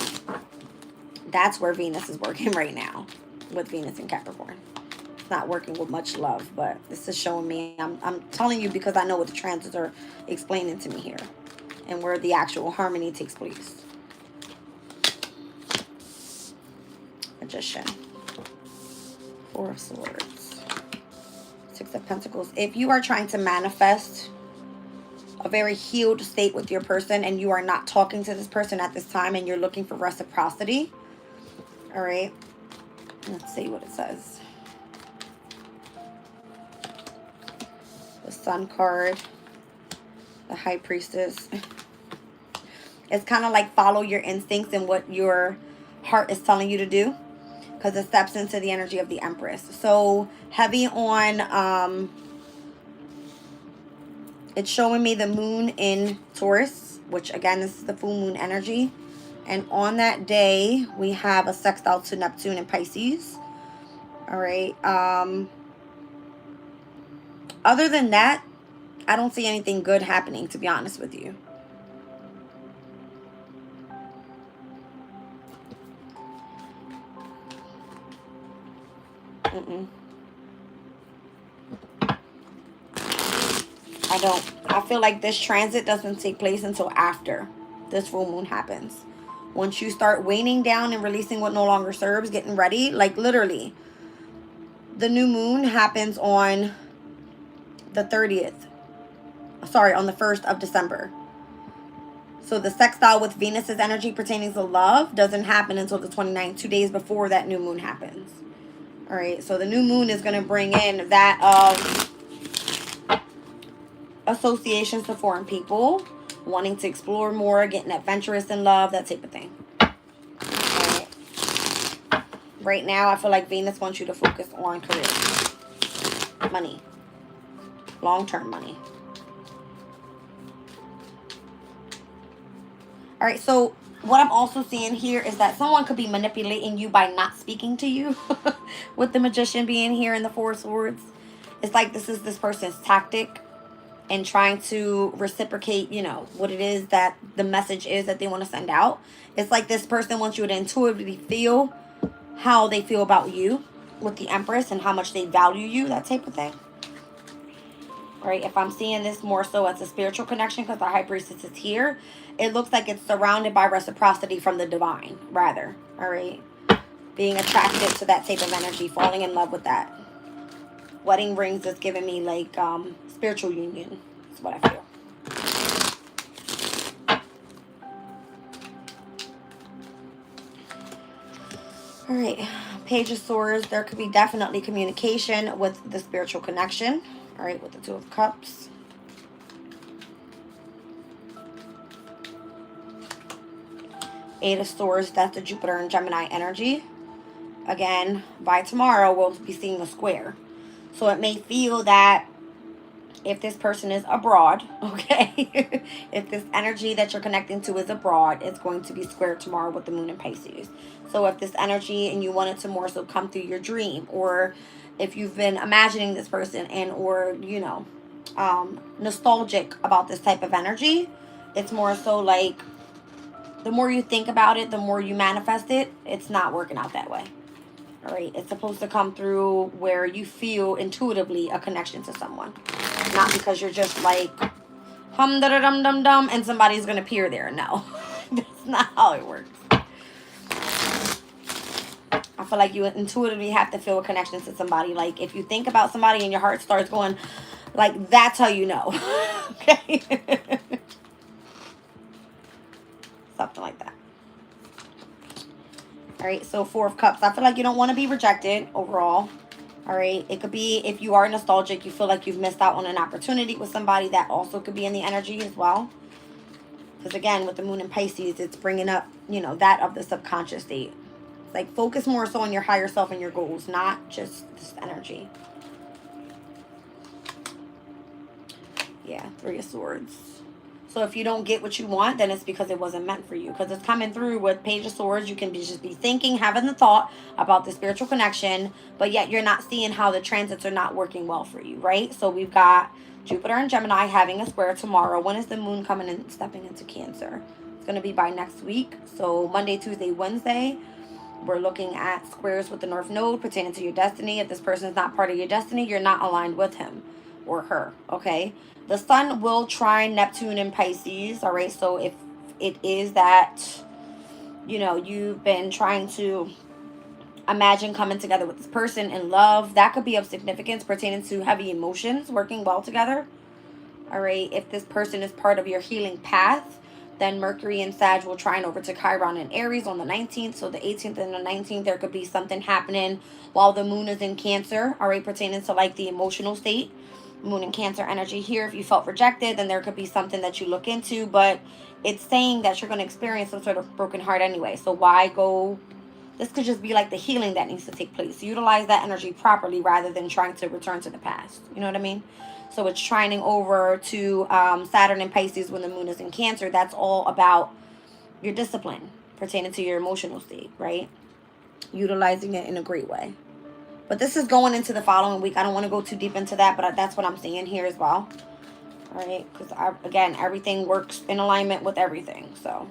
That's where Venus is working right now with Venus in Capricorn. It's not working with much love, but this is showing me, I'm telling you because I know what the transits are explaining to me here and where the actual harmony takes place. Magician. Four of Swords. Six of Pentacles. If you are trying to manifest a very healed state with your person and you are not talking to this person at this time and you're looking for reciprocity, all right, let's see what it says. The Sun card, the High Priestess. It's kind of like follow your instincts and what your heart is telling you to do, because it steps into the energy of the Empress. So heavy on, it's showing me the moon in Taurus, which again, this is the full moon energy. And on that day, we have a sextile to Neptune in Pisces. All right. Other than that, I don't see anything good happening, to be honest with you. I feel like this transit doesn't take place until after this full moon happens. Once you start waning down and releasing what no longer serves, getting ready, like literally, the new moon happens on the 30th. Sorry, on the 1st of December. So the sextile with Venus's energy pertaining to love doesn't happen until the 29th, 2 days before that new moon happens. All right, so the new moon is going to bring in that of associations to foreign people, wanting to explore more, getting adventurous in love, that type of thing. Right now, I feel like Venus wants you to focus on career, money, long-term money. All right, so what I'm also seeing here is that someone could be manipulating you by not speaking to you with the Magician being here in the Four of Swords. It's like this is this person's tactic and trying to reciprocate, you know, what it is that the message is that they want to send out. It's like this person wants you to intuitively feel how they feel about you with the Empress and how much they value you, that type of thing. Right? If I'm seeing this more so as a spiritual connection because the High Priestess is here, it looks like it's surrounded by reciprocity from the divine, rather. All right? Being attracted to that type of energy, falling in love with that. Wedding rings is giving me like spiritual union. That's what I feel. All right. Page of Swords. There could be definitely communication with the spiritual connection. All right, with the Two of Cups. Eight of Swords, that's the Jupiter and Gemini energy. Again, by tomorrow, we'll be seeing a square. So it may feel that if this person is abroad, okay, if this energy that you're connecting to is abroad, it's going to be squared tomorrow with the moon in Pisces. So if this energy and you want it to more so come through your dream, or if you've been imagining this person and or, you know, nostalgic about this type of energy. It's more so like the more you think about it, the more you manifest it. It's not working out that way. All right, it's supposed to come through where you feel intuitively a connection to someone, not because you're just like hum da da dum dum dum and somebody's gonna appear there. No, that's not how it works. I feel like you intuitively have to feel a connection to somebody. Like if you think about somebody and your heart starts going, like that's how you know. Okay, something like that. All right, so Four of Cups. I feel like you don't want to be rejected overall. All right, it could be if you are nostalgic, you feel like you've missed out on an opportunity with somebody. That also could be in the energy as well. Because again, with the moon in Pisces, it's bringing up, you know, that of the subconscious state. It's like focus more so on your higher self and your goals, not just this energy. Yeah, Three of Swords. So if you don't get what you want, then it's because it wasn't meant for you. Because it's coming through with Page of Swords. You can just be thinking, having the thought about the spiritual connection, but yet you're not seeing how the transits are not working well for you, right? So we've got Jupiter and Gemini having a square tomorrow. When is the moon coming and stepping into Cancer? It's going to be by next week. So Monday, Tuesday, Wednesday, we're looking at squares with the North Node pertaining to your destiny. If this person is not part of your destiny, you're not aligned with him or her, okay? The sun will trine Neptune in Pisces, all right? So if it is that, you know, you've been trying to imagine coming together with this person in love, that could be of significance pertaining to heavy emotions working well together, all right? If this person is part of your healing path, then Mercury and Sag will trine over to Chiron and Aries on the 19th. So the 18th and the 19th, there could be something happening while the moon is in Cancer, all right, pertaining to like the emotional state. Moon and Cancer energy here. If you felt rejected, then there could be something that you look into, but it's saying that you're going to experience some sort of broken heart anyway. So why go? This could just be like the healing that needs to take place. Utilize that energy properly rather than trying to return to the past. You know what I mean? So it's trining over to Saturn and Pisces when the moon is in Cancer. That's all about your discipline pertaining to your emotional state, right? Utilizing it in a great way. But this is going into the following week. I don't want to go too deep into that, but that's what I'm seeing here as well. All right, because, again, everything works in alignment with everything, so.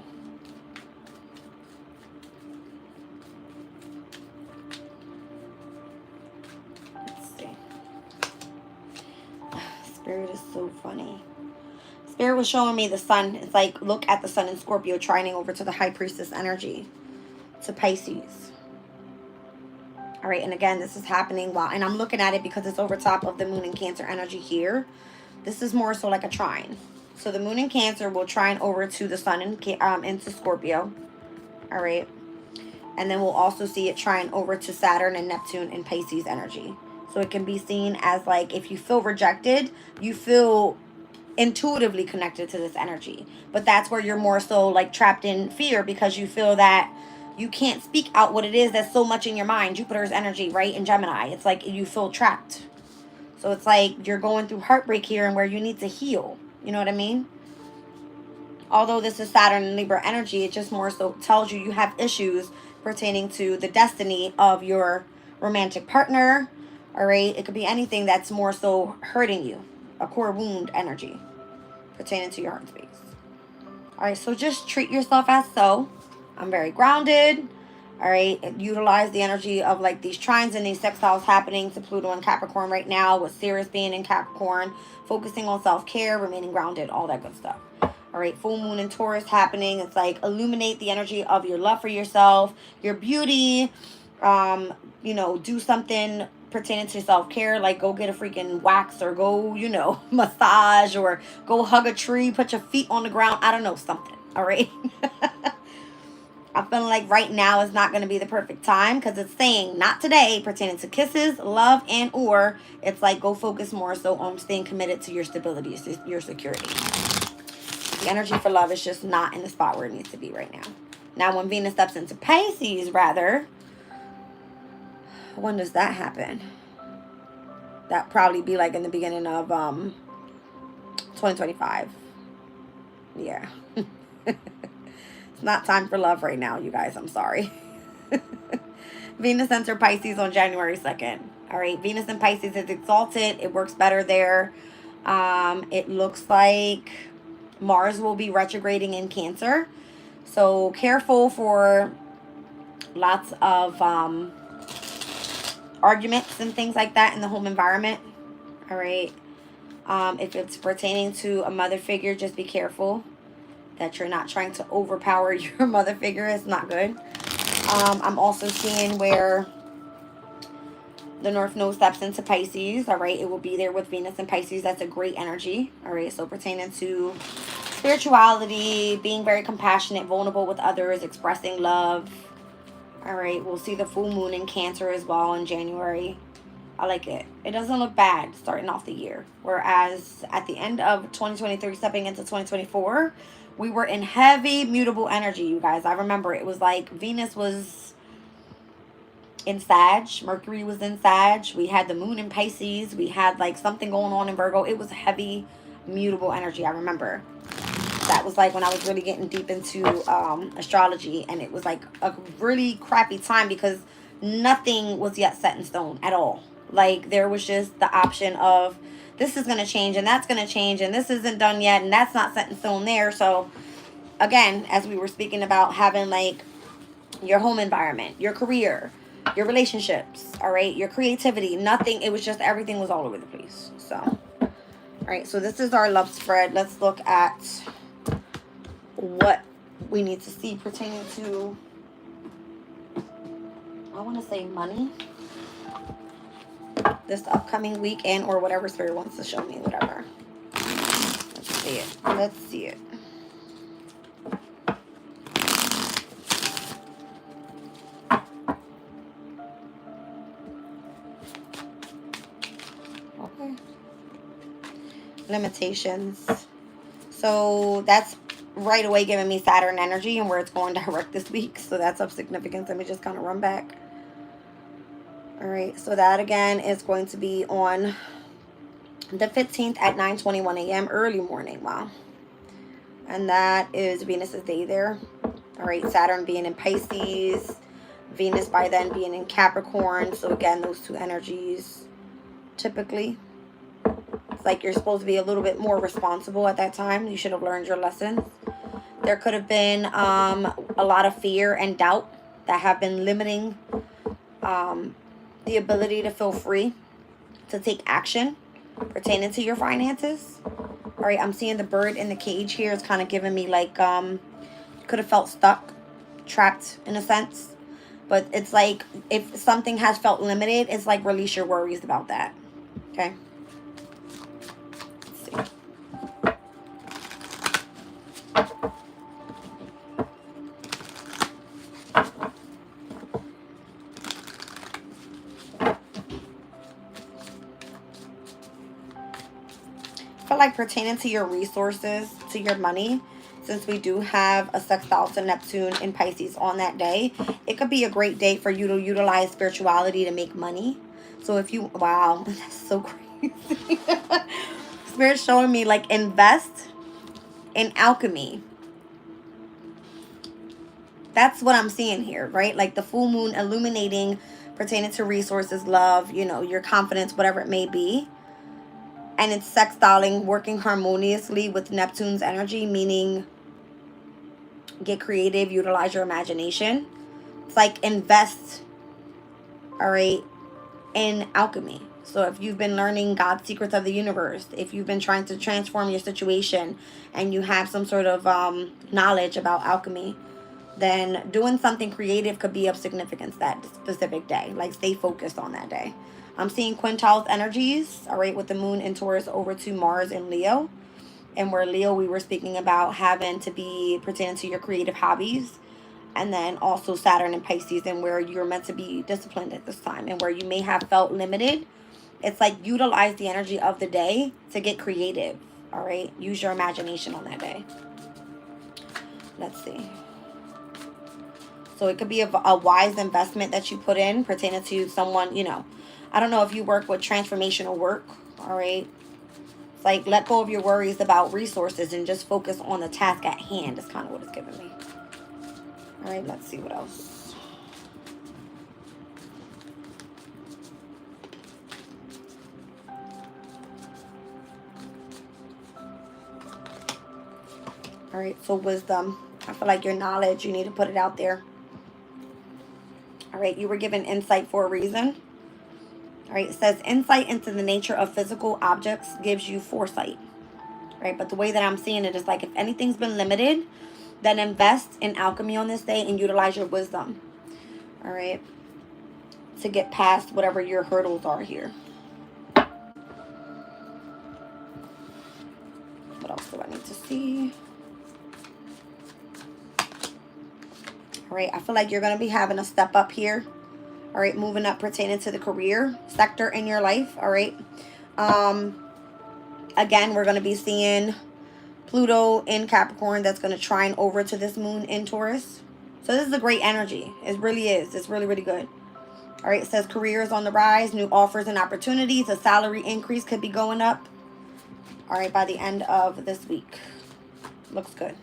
Let's see. Spirit is so funny. Spirit was showing me the sun. It's like, look at the sun in Scorpio trining over to the High Priestess energy, to Pisces. All right, and again, this is happening while, and I'm looking at it because it's over top of the moon in Cancer energy here. This is more so like a trine. So the moon in Cancer will trine over to the sun into Scorpio. All right. And then we'll also see it trine over to Saturn and Neptune in Pisces energy. So it can be seen as like if you feel rejected, you feel intuitively connected to this energy. But that's where you're more so like trapped in fear because you feel that you can't speak out what it is that's so much in your mind. Jupiter's energy, right, in Gemini. It's like you feel trapped. So it's like you're going through heartbreak here and where you need to heal. You know what I mean? Although this is Saturn and Libra energy, it just more so tells you have issues pertaining to the destiny of your romantic partner. All right? It could be anything that's more so hurting you. A core wound energy pertaining to your heart space. All right, so just treat yourself as so. I'm very grounded. All right, utilize the energy of like these trines and these sextiles happening to Pluto and Capricorn right now, with Sirius being in Capricorn, focusing on self-care, remaining grounded, all that good stuff. All right, full moon in Taurus happening. It's like illuminate the energy of your love for yourself, your beauty. You know, do something pertaining to self-care, like go get a freaking wax or go, you know, massage or go hug a tree, put your feet on the ground. I don't know, something. All right. I'm feeling like right now is not going to be the perfect time because it's saying not today pertaining to kisses, love, and or it's like go focus more so on staying committed to your stability, your security. The energy for love is just not in the spot where it needs to be right now. Now, when Venus steps into Pisces, rather, when does that happen? That probably be like in the beginning of 2025. Yeah. It's not time for love right now, you guys. I'm sorry. Venus enters Pisces on January 2nd. All right. Venus in Pisces is exalted. It works better there. It looks like Mars will be retrograding in Cancer. So careful for lots of arguments and things like that in the home environment. All right. If it's pertaining to a mother figure, just be careful that you're not trying to overpower your mother figure. It's not good. I'm also seeing where the North Node steps into Pisces. All right. It will be there with Venus and Pisces. That's a great energy. All right. So pertaining to spirituality, being very compassionate, vulnerable with others, expressing love. All right. We'll see the full moon in Cancer as well in January. I like it. It doesn't look bad starting off the year. Whereas at the end of 2023, stepping into 2024, we were in heavy mutable energy, you guys. I remember it was like Venus was in Sag, Mercury was in Sag, we had the moon in Pisces, we had like something going on in Virgo. It was heavy mutable energy. I remember that was like when I was really getting deep into astrology, and it was like a really crappy time because nothing was yet set in stone at all. Like there was just the option of this is going to change and that's going to change and this isn't done yet and that's not set in stone there. So again, as we were speaking about having like your home environment, your career, your relationships, all right, your creativity, nothing, it was just everything was all over the place. So all right, so this is our love spread. Let's look at what we need to see pertaining to, I want to say money, this upcoming week, and or whatever spirit wants to show me, whatever. Let's see it. Let's see it. Okay. Limitations. So that's right away giving me Saturn energy and where it's going direct this week. So that's of significance. Let me just kind of run back. All right. So that again is going to be on the 15th at 9:21 a.m. early morning. Wow. And that is Venus's day there. All right. Saturn being in Pisces. Venus by then being in Capricorn. So again, those two energies typically. It's like you're supposed to be a little bit more responsible at that time. You should have learned your lessons. There could have been a lot of fear and doubt that have been limiting the ability to feel free to take action pertaining to your finances. All right, I'm seeing the bird in the cage here. It's kind of giving me like could have felt stuck, trapped in a sense. But it's like if something has felt limited, it's like release your worries about that. Okay. Let's see. I feel like pertaining to your resources, to your money, since we do have a sextile to Neptune in Pisces on that day, it could be a great day for you to utilize spirituality to make money. So if you, wow, that's so crazy. Spirit's showing me like invest in alchemy. That's what I'm seeing here, right? Like the full moon illuminating pertaining to resources, love, you know, your confidence, whatever it may be. And it's sextiling, working harmoniously with Neptune's energy, meaning get creative, utilize your imagination. It's like invest, all right, in alchemy. So if you've been learning God's secrets of the universe, if you've been trying to transform your situation and you have some sort of knowledge about alchemy, then doing something creative could be of significance that specific day. Like stay focused on that day. I'm seeing quintiles energies, all right, with the moon in Taurus over to Mars in Leo. And where Leo, we were speaking about having to be pertaining to your creative hobbies. And then also Saturn and Pisces, and where you're meant to be disciplined at this time. And where you may have felt limited. It's like utilize the energy of the day to get creative, all right? Use your imagination on that day. Let's see. So it could be a wise investment that you put in pertaining to someone, you know. I don't know if you work with transformational work, all right? It's like let go of your worries about resources and just focus on the task at hand. Is kind of what it's giving me. All right, let's see what else. All right, so wisdom. I feel like your knowledge, you need to put it out there. All right, you were given insight for a reason. All right, it says insight into the nature of physical objects gives you foresight. Right, but the way that I'm seeing it is like if anything's been limited, then invest in alchemy on this day and utilize your wisdom. All right, to get past whatever your hurdles are here. What else do I need to see? All right, I feel like you're going to be having a step up here. All right, moving up pertaining to the career sector in your life. All right. Again, we're going to be seeing Pluto in Capricorn that's going to trine over to this moon in Taurus. So this is a great energy. It really is. It's really, really good. All right, it says career is on the rise, new offers and opportunities. A salary increase could be going up. All right, by the end of this week. Looks good.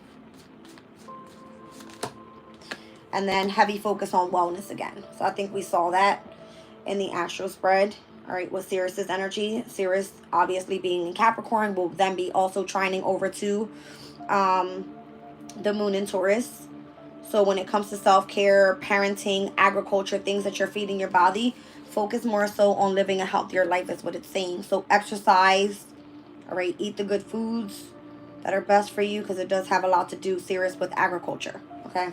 And then heavy focus on wellness again. So I think we saw that in the astral spread. All right, with Sirius's energy. Sirius obviously being in Capricorn will then be also trining over to the moon in Taurus. So when it comes to self-care, parenting, agriculture, things that you're feeding your body, focus more so on living a healthier life is what it's saying. So exercise, all right, eat the good foods that are best for you because it does have a lot to do, Sirius, with agriculture, okay?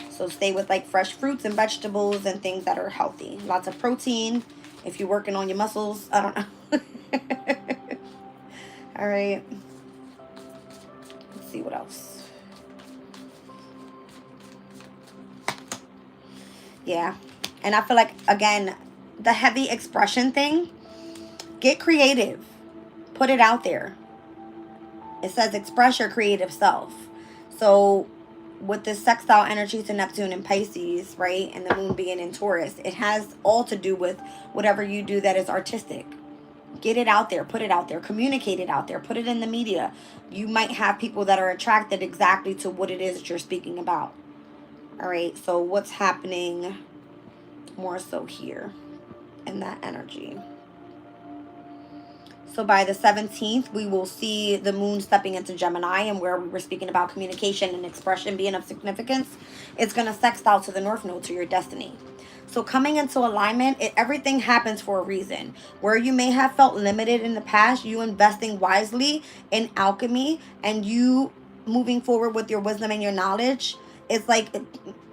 So stay with like fresh fruits and vegetables and things that are healthy. Lots of protein if you're working on your muscles. I don't know. All right. Let's see what else. Yeah. And I feel like, again, the heavy expression thing, get creative. Put it out there. It says express your creative self. So with this sextile energy to Neptune and Pisces, right, and the moon being in Taurus, it has all to do with whatever you do that is artistic. Get it out there. Put it out there. Communicate it out there. Put it in the media. You might have people that are attracted exactly to what it is that you're speaking about. All right, so what's happening more so here in that energy? So by the 17th, we will see the moon stepping into Gemini, and where we were speaking about communication and expression being of significance, it's going to sextile to the North Node, to your destiny. So coming into alignment, everything happens for a reason. Where you may have felt limited in the past, you investing wisely in alchemy and you moving forward with your wisdom and your knowledge, it's like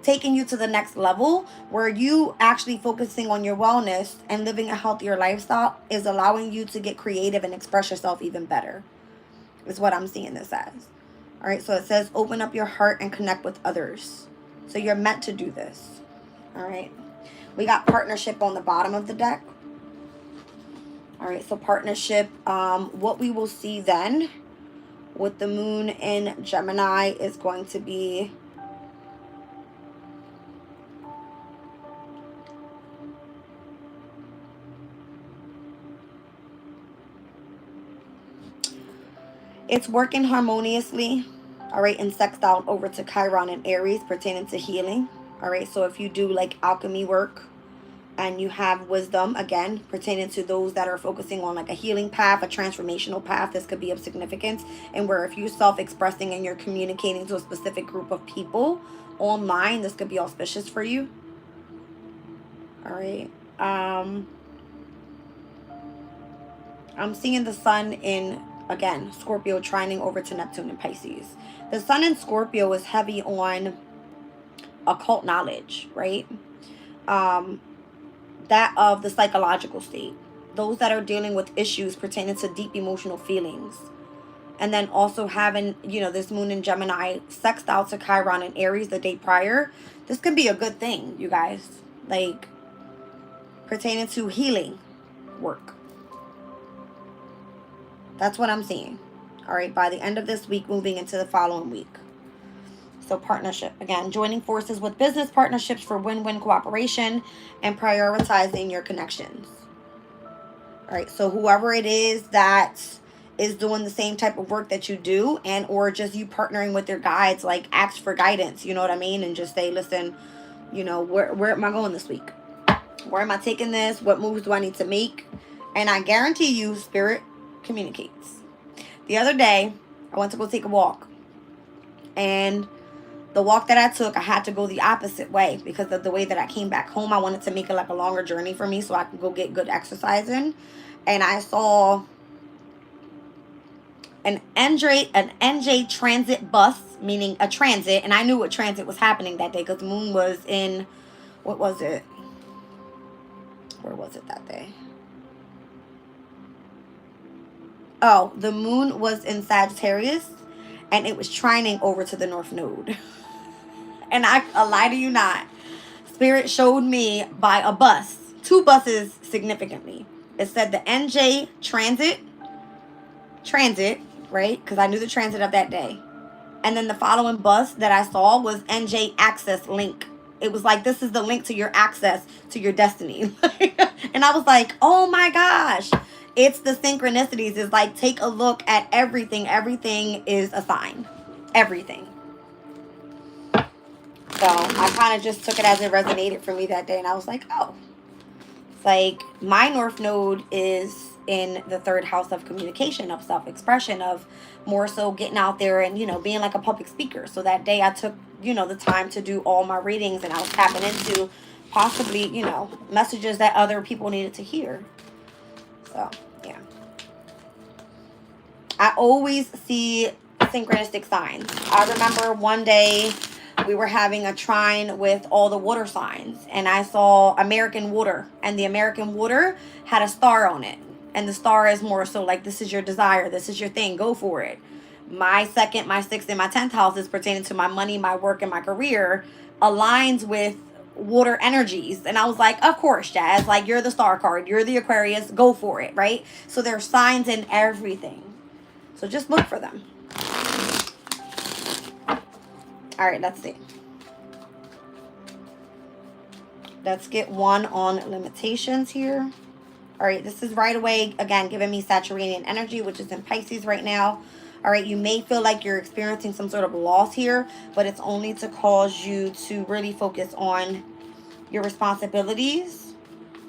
taking you to the next level where you actually focusing on your wellness and living a healthier lifestyle is allowing you to get creative and express yourself even better, is what I'm seeing this as. All right, so it says open up your heart and connect with others. So you're meant to do this. All right. We got partnership on the bottom of the deck. All right, so partnership, what we will see then with the moon in Gemini is going to be it's working harmoniously, all right, and sextile over to Chiron and Aries pertaining to healing. All right, so if you do like alchemy work and you have wisdom, again, pertaining to those that are focusing on like a healing path, a transformational path, this could be of significance. And where if you're self-expressing and you're communicating to a specific group of people online, this could be auspicious for you. All right. I'm seeing the sun in, again, Scorpio trining over to Neptune and Pisces. The sun in Scorpio is heavy on occult knowledge, right? That of the psychological state. Those that are dealing with issues pertaining to deep emotional feelings. And then also having, you know, this moon in Gemini sextile to Chiron and Aries the day prior. This could be a good thing, you guys. Like, pertaining to healing work. That's what I'm seeing. All right, by the end of this week, moving into the following week. So partnership, again, joining forces with business partnerships for win-win cooperation and prioritizing your connections. All right, so whoever it is that is doing the same type of work that you do, and or just you partnering with your guides, like ask for guidance, you know what I mean? And just say, listen, you know, where am I going this week? Where am I taking this? What moves do I need to make? And I guarantee you, Spirit communicates. The other day, I went to go take a walk. And the walk that I took, I had to go the opposite way because of the way that I came back home. I wanted to make it like a longer journey for me so I could go get good exercise in. And I saw an NJ transit bus, meaning a transit. And I knew what transit was happening that day because the moon was in, what was it? Where was it that day? Oh, the moon was in Sagittarius and it was trining over to the North Node. And I lie to you not, Spirit showed me by a bus, 2 buses significantly. It said the NJ transit, right? Because I knew the transit of that day. And then the following bus that I saw was NJ Access Link. It was like, this is the link to your access to your destiny. And I was like, oh my gosh. It's the synchronicities. It's like, take a look at everything. Everything is a sign. Everything. So I kind of just took it as it resonated for me that day. And I was like, oh. It's like, my North Node is in the 3rd house of communication, of self-expression, of more so getting out there and, you know, being like a public speaker. So that day I took, you know, the time to do all my readings, and I was tapping into possibly, you know, messages that other people needed to hear. So, yeah. I always see synchronistic signs. I remember one day we were having a trine with all the water signs, and I saw American water, and the American water had a star on it. And the star is more so like, this is your desire, this is your thing, go for it. My 2nd, my 6th, and my 10th houses pertaining to my money, my work, and my career aligns with water energies. And I was like, of course, Jazz, like, you're the star card, you're the Aquarius, go for it, right? So there's signs in everything. So just look for them. All right, let's see. Let's get one on limitations here. All right, this is right away, again, giving me Saturnian energy, which is in Pisces right now. All right, you may feel like you're experiencing some sort of loss here, but it's only to cause you to really focus on your responsibilities,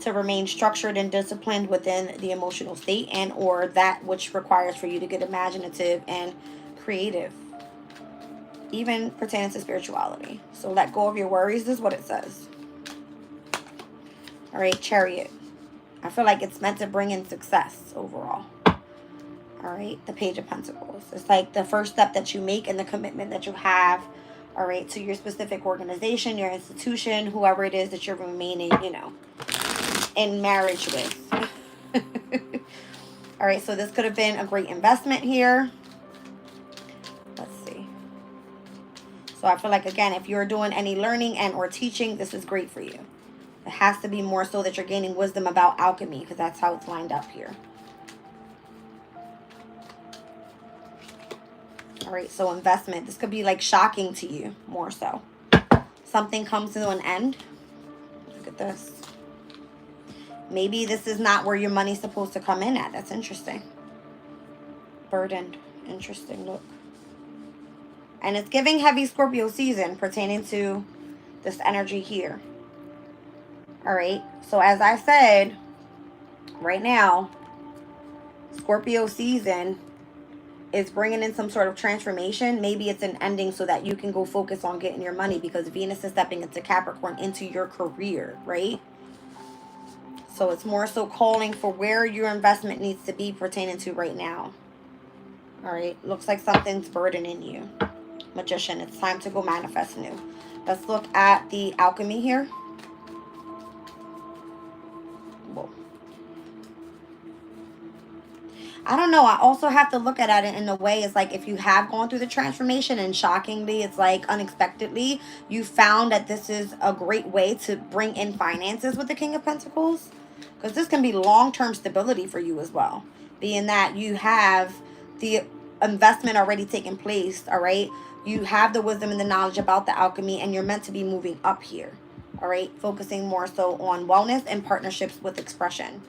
to remain structured and disciplined within the emotional state, and or that which requires for you to get imaginative and creative, even pertaining to spirituality. So let go of your worries is what it says. All right, Chariot. I feel like it's meant to bring in success overall. All right, the Page of Pentacles. It's like the first step that you make and the commitment that you have, all right, to your specific organization, your institution, whoever it is that you're remaining, you know, in marriage with. All right, so this could have been a great investment here. Let's see. So I feel like, again, if you're doing any learning and or teaching, this is great for you. It has to be more so that you're gaining wisdom about alchemy, because that's how it's lined up here. All right, so investment. This could be like shocking to you, more so. Something comes to an end. Look at this. Maybe this is not where your money's supposed to come in at. That's interesting. Burdened. Interesting, look. And it's giving heavy Scorpio season pertaining to this energy here. All right, so as I said, right now, Scorpio season is bringing in some sort of transformation. Maybe it's an ending so that you can go focus on getting your money, because Venus is stepping into Capricorn, into your career, right? So it's more so calling for where your investment needs to be pertaining to right now. All right, looks like something's burdening you. Magician, it's time to go manifest new. Let's look at the alchemy here. Whoa. I don't know. I also have to look at it in a way. It's like, if you have gone through the transformation and shockingly, it's like unexpectedly, you found that this is a great way to bring in finances with the King of Pentacles. Because this can be long-term stability for you as well. Being that you have the investment already taking place, all right? You have the wisdom and the knowledge about the alchemy, and you're meant to be moving up here, all right? Focusing more so on wellness and partnerships with expression.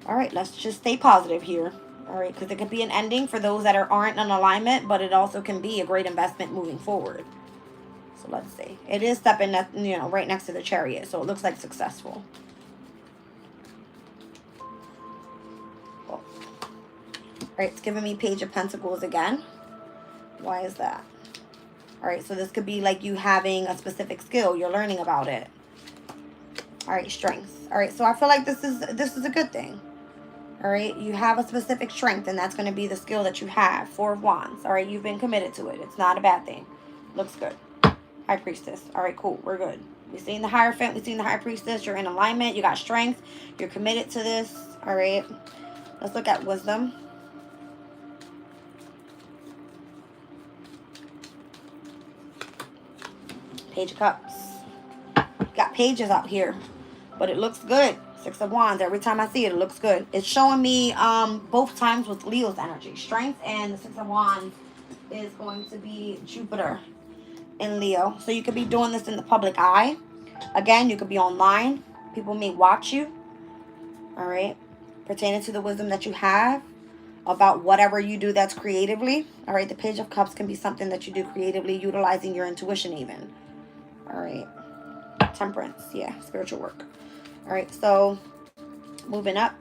All right, let's just stay positive here. All right, because it could be an ending for those that aren't in alignment, but it also can be a great investment moving forward. So let's see. It is stepping, right next to the Chariot, so it looks like successful. Cool. All right, it's giving me Page of Pentacles again. Why is that? All right, so this could be like you having a specific skill. You're learning about it. All right, strength. All right, so I feel like this is a good thing. All right, you have a specific strength, and that's going to be the skill that you have. Four of Wands. All right, you've been committed to it. It's not a bad thing. Looks good. High Priestess. All right, cool. We're good. We've seen the Hierophant. We've seen the High Priestess. You're in alignment. You got strength. You're committed to this. All right. Let's look at wisdom. Page of Cups. Got pages out here, but it looks good. Six of Wands. Every time I see it, it looks good. It's showing me both times with Leo's energy. Strength, and the Six of Wands is going to be Jupiter in Leo. So you could be doing this in the public eye. Again, you could be online. People may watch you. All right. Pertaining to the wisdom that you have about whatever you do that's creatively. All right. The Page of Cups can be something that you do creatively, utilizing your intuition even. All right. Temperance. Yeah. Spiritual work. All right. So moving up.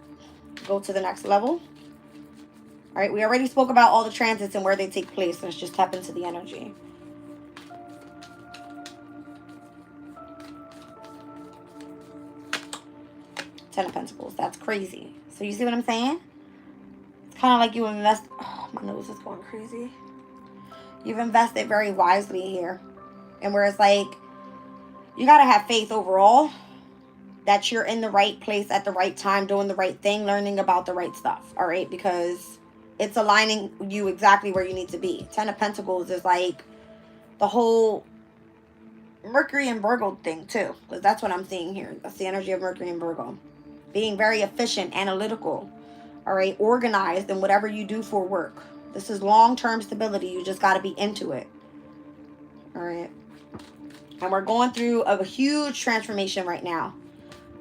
Go to the next level. All right. We already spoke about all the transits and where they take place. Let's just tap into the energy. Ten of Pentacles. That's crazy. So you see what I'm saying? It's kind of like you invest. Oh, my nose is going crazy. You've invested very wisely here. And where it's like, you got to have faith overall that you're in the right place at the right time, doing the right thing, learning about the right stuff. All right? Because it's aligning you exactly where you need to be. Ten of Pentacles is like the whole Mercury and Virgo thing too. Because that's what I'm seeing here. That's the energy of Mercury and Virgo. Being very efficient, analytical, all right, organized in whatever you do for work. This is long-term stability. You just got to be into it. All right. And we're going through a huge transformation right now.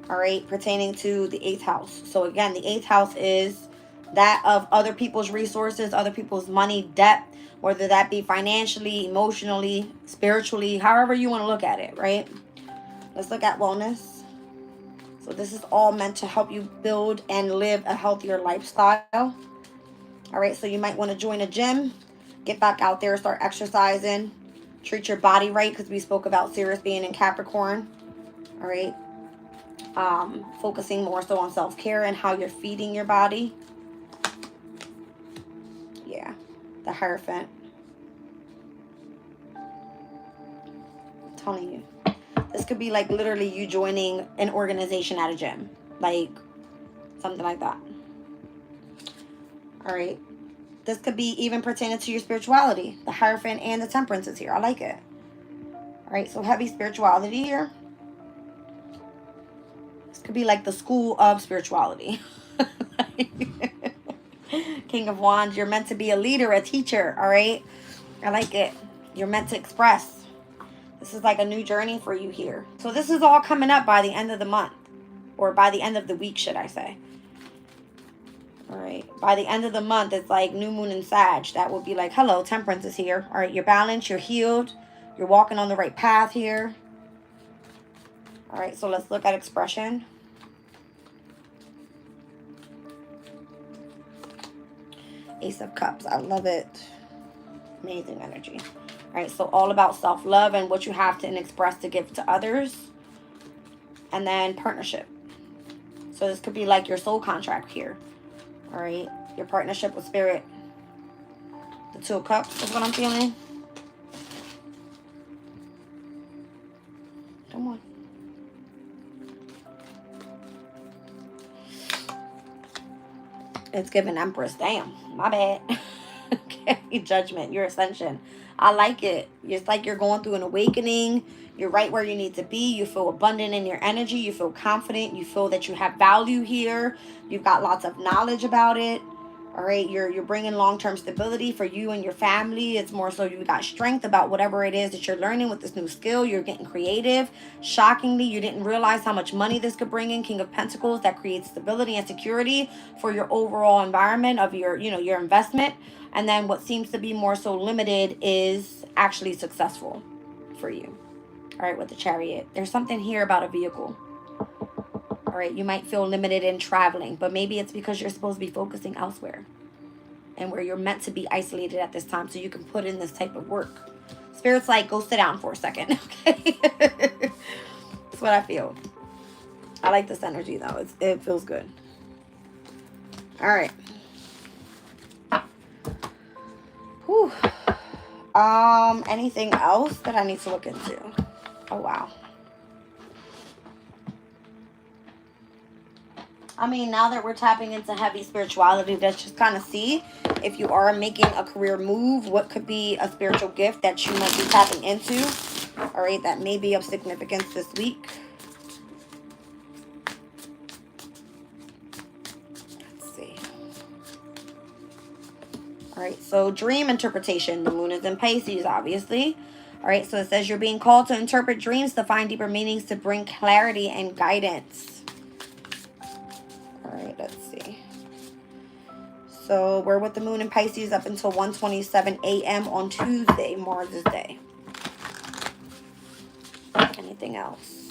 All right, pertaining to the 8th house. So again, the 8th house is that of other people's resources, other people's money, debt, whether that be financially, emotionally, spiritually, however you want to look at it, right? Let's look at wellness. So this is all meant to help you build and live a healthier lifestyle. All right, so you might want to join a gym, get back out there, start exercising, treat your body right, because we spoke about Sirius being in Capricorn. All right, focusing more so on self-care and how you're feeding your body. Yeah, the Hierophant. I'm telling you. This could be like literally you joining an organization at a gym. Like something like that. All right. This could be even pertaining to your spirituality. The Hierophant and the Temperance is here. I like it. All right. So heavy spirituality here. This could be like the school of spirituality. King of Wands. You're meant to be a leader, a teacher. All right. I like it. You're meant to express. This is like a new journey for you here. So this is all coming up by the end of the month. Or by the end of the week, should I say. All right. By the end of the month, it's like new moon and Sag. That would be like, hello, Temperance is here. All right. You're balanced. You're healed. You're walking on the right path here. All right. So let's look at expression. Ace of Cups. I love it. Amazing energy. All right, so all about self-love and what you have to express to give to others. And then partnership. So this could be like your soul contract here. All right, your partnership with spirit. The Two of Cups is what I'm feeling. Come on. It's giving Empress. Damn, my bad. Okay, Judgment, your ascension. I like it. It's like you're going through an awakening. You're right where you need to be. You feel abundant in your energy. You feel confident. You feel that you have value here. You've got lots of knowledge about it. All right, you're bringing long-term stability for you and your family. It's more so you got strength about whatever it is that you're learning with this new skill. You're getting creative. Shockingly, you didn't realize how much money this could bring in. King of Pentacles, that creates stability and security for your overall environment of your, your investment. And then what seems to be more so limited is actually successful for you. All right, with the Chariot. There's something here about a vehicle. All right, you might feel limited in traveling, but maybe it's because you're supposed to be focusing elsewhere and where you're meant to be isolated at this time so you can put in this type of work. Spirit's like, go sit down for a second. Okay. That's what I feel. I like this energy though. It feels good. All right. Whew. Anything else that I need to look into? Oh wow. I mean, now that we're tapping into heavy spirituality, let's just kind of see if you are making a career move, what could be a spiritual gift that you might be tapping into. All right, that may be of significance this week. Let's see. All right, so dream interpretation. The moon is in Pisces, obviously. All right, so it says you're being called to interpret dreams to find deeper meanings to bring clarity and guidance. All right, let's see. So we're with the moon in Pisces up until 1:27 a.m. on Tuesday, Mars' day. Anything else?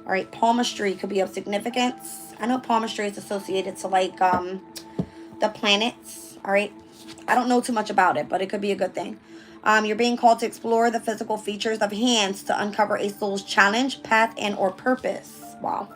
All right, palmistry could be of significance. I know palmistry is associated to like the planets. All right, I don't know too much about it, but it could be a good thing. You're being called to explore the physical features of hands to uncover a soul's challenge, path, and or purpose. Wow.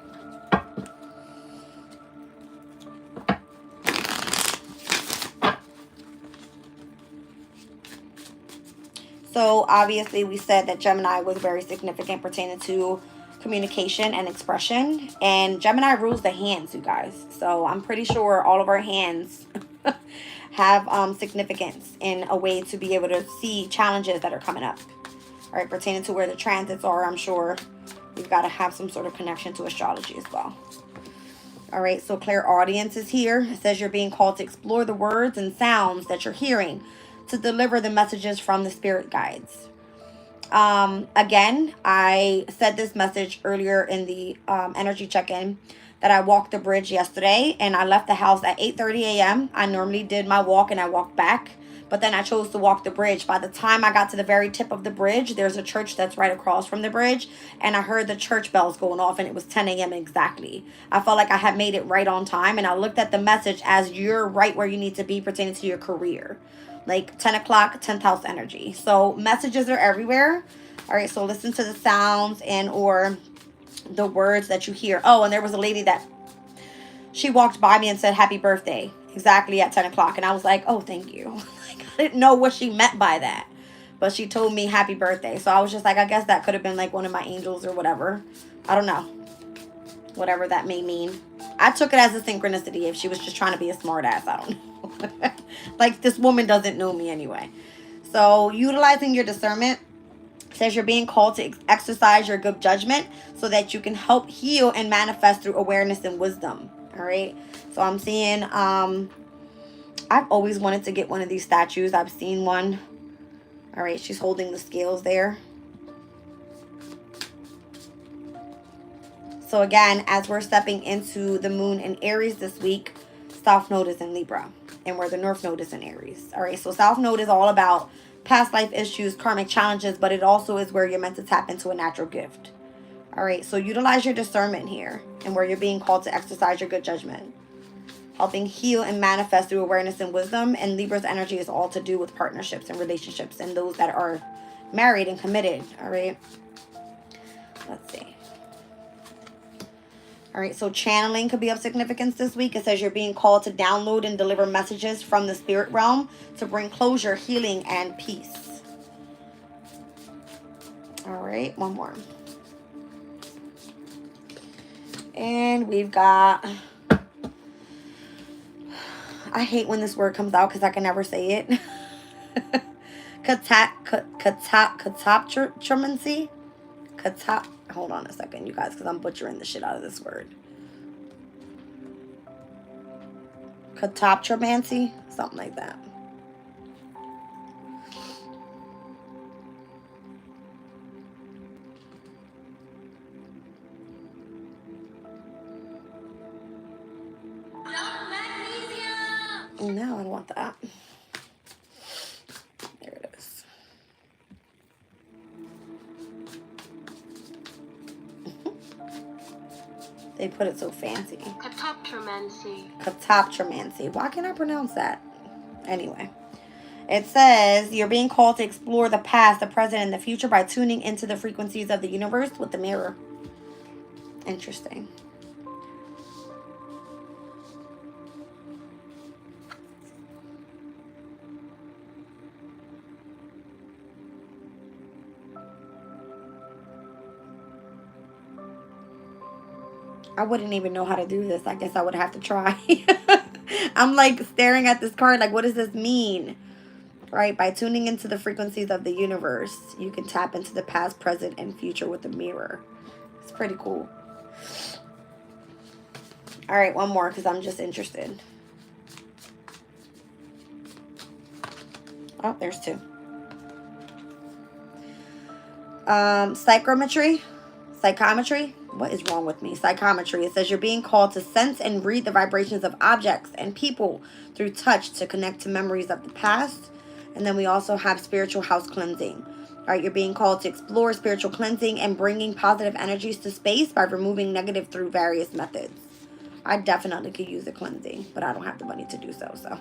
So obviously we said that Gemini was very significant pertaining to communication and expression. And Gemini rules the hands, you guys. So I'm pretty sure all of our hands have significance in a way to be able to see challenges that are coming up. All right, pertaining to where the transits are, I'm sure we've got to have some sort of connection to astrology as well. All right, so clairaudience is here. It says you're being called to explore the words and sounds that you're hearing to deliver the messages from the spirit guides. Again, I said this message earlier in the energy check-in that I walked the bridge yesterday and I left the house at 8:30 a.m. I normally did my walk and I walked back, but then I chose to walk the bridge. By the time I got to the very tip of the bridge, there's a church that's right across from the bridge, and I heard the church bells going off and it was 10 a.m. exactly. I felt like I had made it right on time, and I looked at the message as you're right where you need to be pertaining to your career. Like 10 o'clock, 10th house energy. So messages are everywhere. All right, so listen to the sounds and or the words that you hear. Oh, and there was a lady that she walked by me and said happy birthday exactly at 10 o'clock. And I was like, oh, thank you. Like, I didn't know what she meant by that. But she told me happy birthday. So I was just like, I guess that could have been like one of my angels or whatever. I don't know. Whatever that may mean. I took it as a synchronicity if she was just trying to be a smart ass. I don't know. Like, this woman doesn't know me anyway. So utilizing your discernment says you're being called to exercise your good judgment so that you can help heal and manifest through awareness and wisdom. All right. So I'm seeing, I've always wanted to get one of these statues. I've seen one. All right. She's holding the scales there. So again, as we're stepping into the moon in Aries this week, South Node is in Libra, and where the North Node is in Aries. All right. So South Node is all about past life issues, karmic challenges, but it also is where you're meant to tap into a natural gift. All right, so utilize your discernment here and where you're being called to exercise your good judgment. Helping heal and manifest through awareness and wisdom. And Libra's energy is all to do with partnerships and relationships and those that are married and committed. All right, let's see. All right, so channeling could be of significance this week. It says you're being called to download and deliver messages from the spirit realm to bring closure, healing, and peace. All right, one more. And we've got, I hate when this word comes out because I can never say it. Catoptromancy. Hold on a second, you guys, because I'm butchering the shit out of this word. Catoptromancy, something like that. No, I don't want that. There it is. They put it so fancy. Catoptromancy. Catoptromancy. Why can't I pronounce that? Anyway. It says you're being called to explore the past, the present, and the future by tuning into the frequencies of the universe with the mirror. Interesting. I wouldn't even know how to do this. I guess I would have to try. I'm like staring at this card like, what does this mean? Right? By tuning into the frequencies of the universe, you can tap into the past, present, and future with the mirror. It's pretty cool. All right, one more because I'm just interested. Oh, there's two. Psychometry. What is wrong with me? Psychometry. It says you're being called to sense and read the vibrations of objects and people through touch to connect to memories of the past. And then we also have spiritual house cleansing. All right, you're being called to explore spiritual cleansing and bringing positive energies to space by removing negative through various methods. I definitely could use a cleansing, but I don't have the money to do so.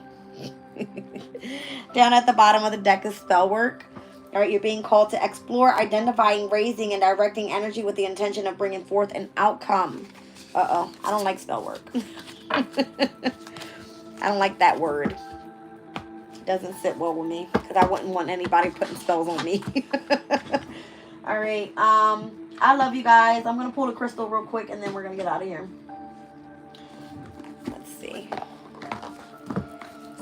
Down at the bottom of the deck is spell work. All right, you're being called to explore, identifying, raising, and directing energy with the intention of bringing forth an outcome. Uh-oh, I don't like spell work. I don't like that word. It doesn't sit well with me because I wouldn't want anybody putting spells on me. All right, I love you guys. I'm going to pull the crystal real quick and then we're going to get out of here. Let's see.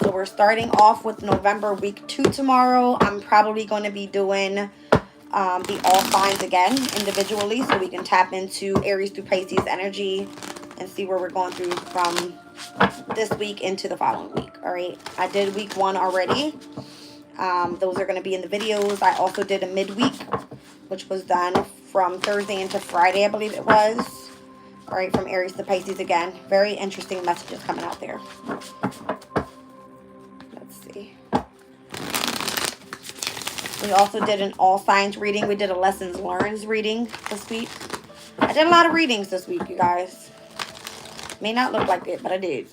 So we're starting off with November week 2 tomorrow. I'm probably going to be doing the all signs again individually so we can tap into Aries through Pisces energy and see where we're going through from this week into the following week. All right. I did week 1 already. Those are going to be in the videos. I also did a midweek, which was done from Thursday into Friday, I believe it was. All right. From Aries to Pisces again. Very interesting messages coming out there. We also did an all signs reading. We did a lessons learned reading this week. I did a lot of readings this week, you guys. May not look like it, but I did.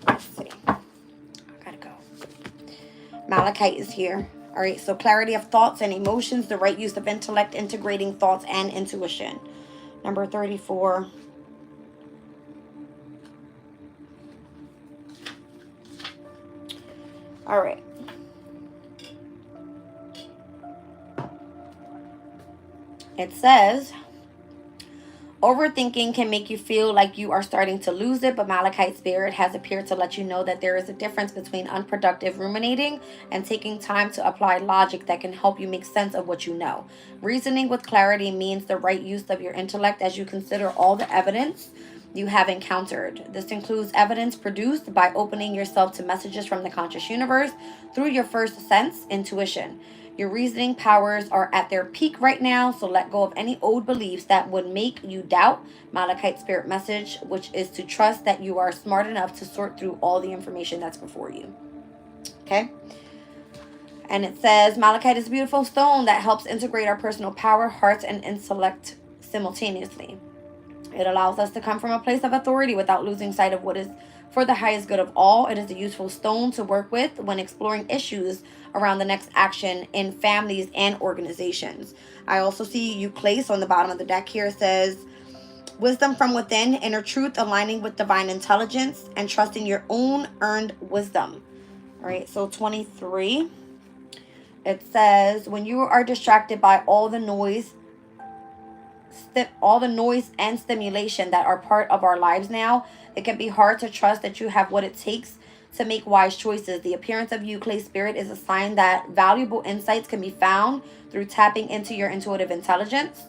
Let's see. I gotta go. Malachite is here. All right, so clarity of thoughts and emotions, the right use of intellect, integrating thoughts and intuition. Number 34. All right. It says, overthinking can make you feel like you are starting to lose it, but Malachite Spirit has appeared to let you know that there is a difference between unproductive ruminating and taking time to apply logic that can help you make sense of what you know. Reasoning with clarity means the right use of your intellect as you consider all the evidence you have encountered. This includes evidence produced by opening yourself to messages from the conscious universe through your first sense, intuition. Your reasoning powers are at their peak right now, so let go of any old beliefs that would make you doubt Malachite Spirit message, which is to trust that you are smart enough to sort through all the information that's before you. Okay? And it says, Malachite is a beautiful stone that helps integrate our personal power, hearts, and intellect simultaneously. It allows us to come from a place of authority without losing sight of what is for the highest good of all. It is a useful stone to work with when exploring issues around the next action in families and organizations. I also see Eclipse on the bottom of the deck here. It says, wisdom from within, inner truth, aligning with divine intelligence, and trusting your own earned wisdom. All right, so 23. It says, when you are distracted by all the noise and stimulation that are part of our lives now, it can be hard to trust that you have what it takes to make wise choices. The appearance of Euclid Spirit is a sign that valuable insights can be found through tapping into your intuitive intelligence.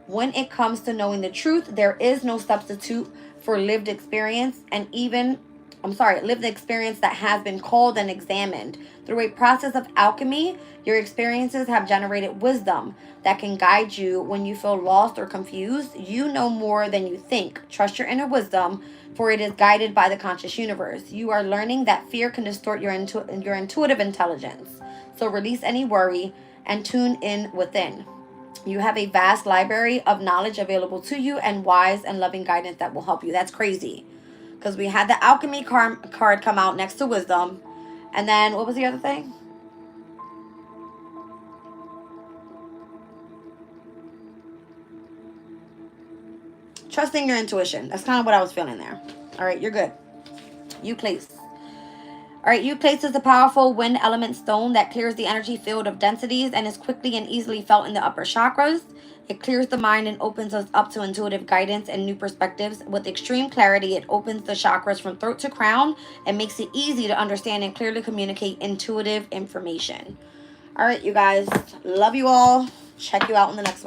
When it comes to knowing the truth, there is no substitute for lived experience lived experience that has been called and examined. Through a process of alchemy, your experiences have generated wisdom that can guide you when you feel lost or confused. You know more than you think. Trust your inner wisdom, for it is guided by the conscious universe. You are learning that fear can distort your intuitive intelligence. So release any worry and tune in within. You have a vast library of knowledge available to you and wise and loving guidance that will help you. That's crazy. Because we had the alchemy card come out next to wisdom. And then, what was the other thing? Trusting your intuition. That's kind of what I was feeling there. All right, you're good. Euclipse. All right, Euclipse is a powerful wind element stone that clears the energy field of densities and is quickly and easily felt in the upper chakras. It clears the mind and opens us up to intuitive guidance and new perspectives. With extreme clarity, it opens the chakras from throat to crown and makes it easy to understand and clearly communicate intuitive information. All right, you guys. Love you all. Check you out in the next one.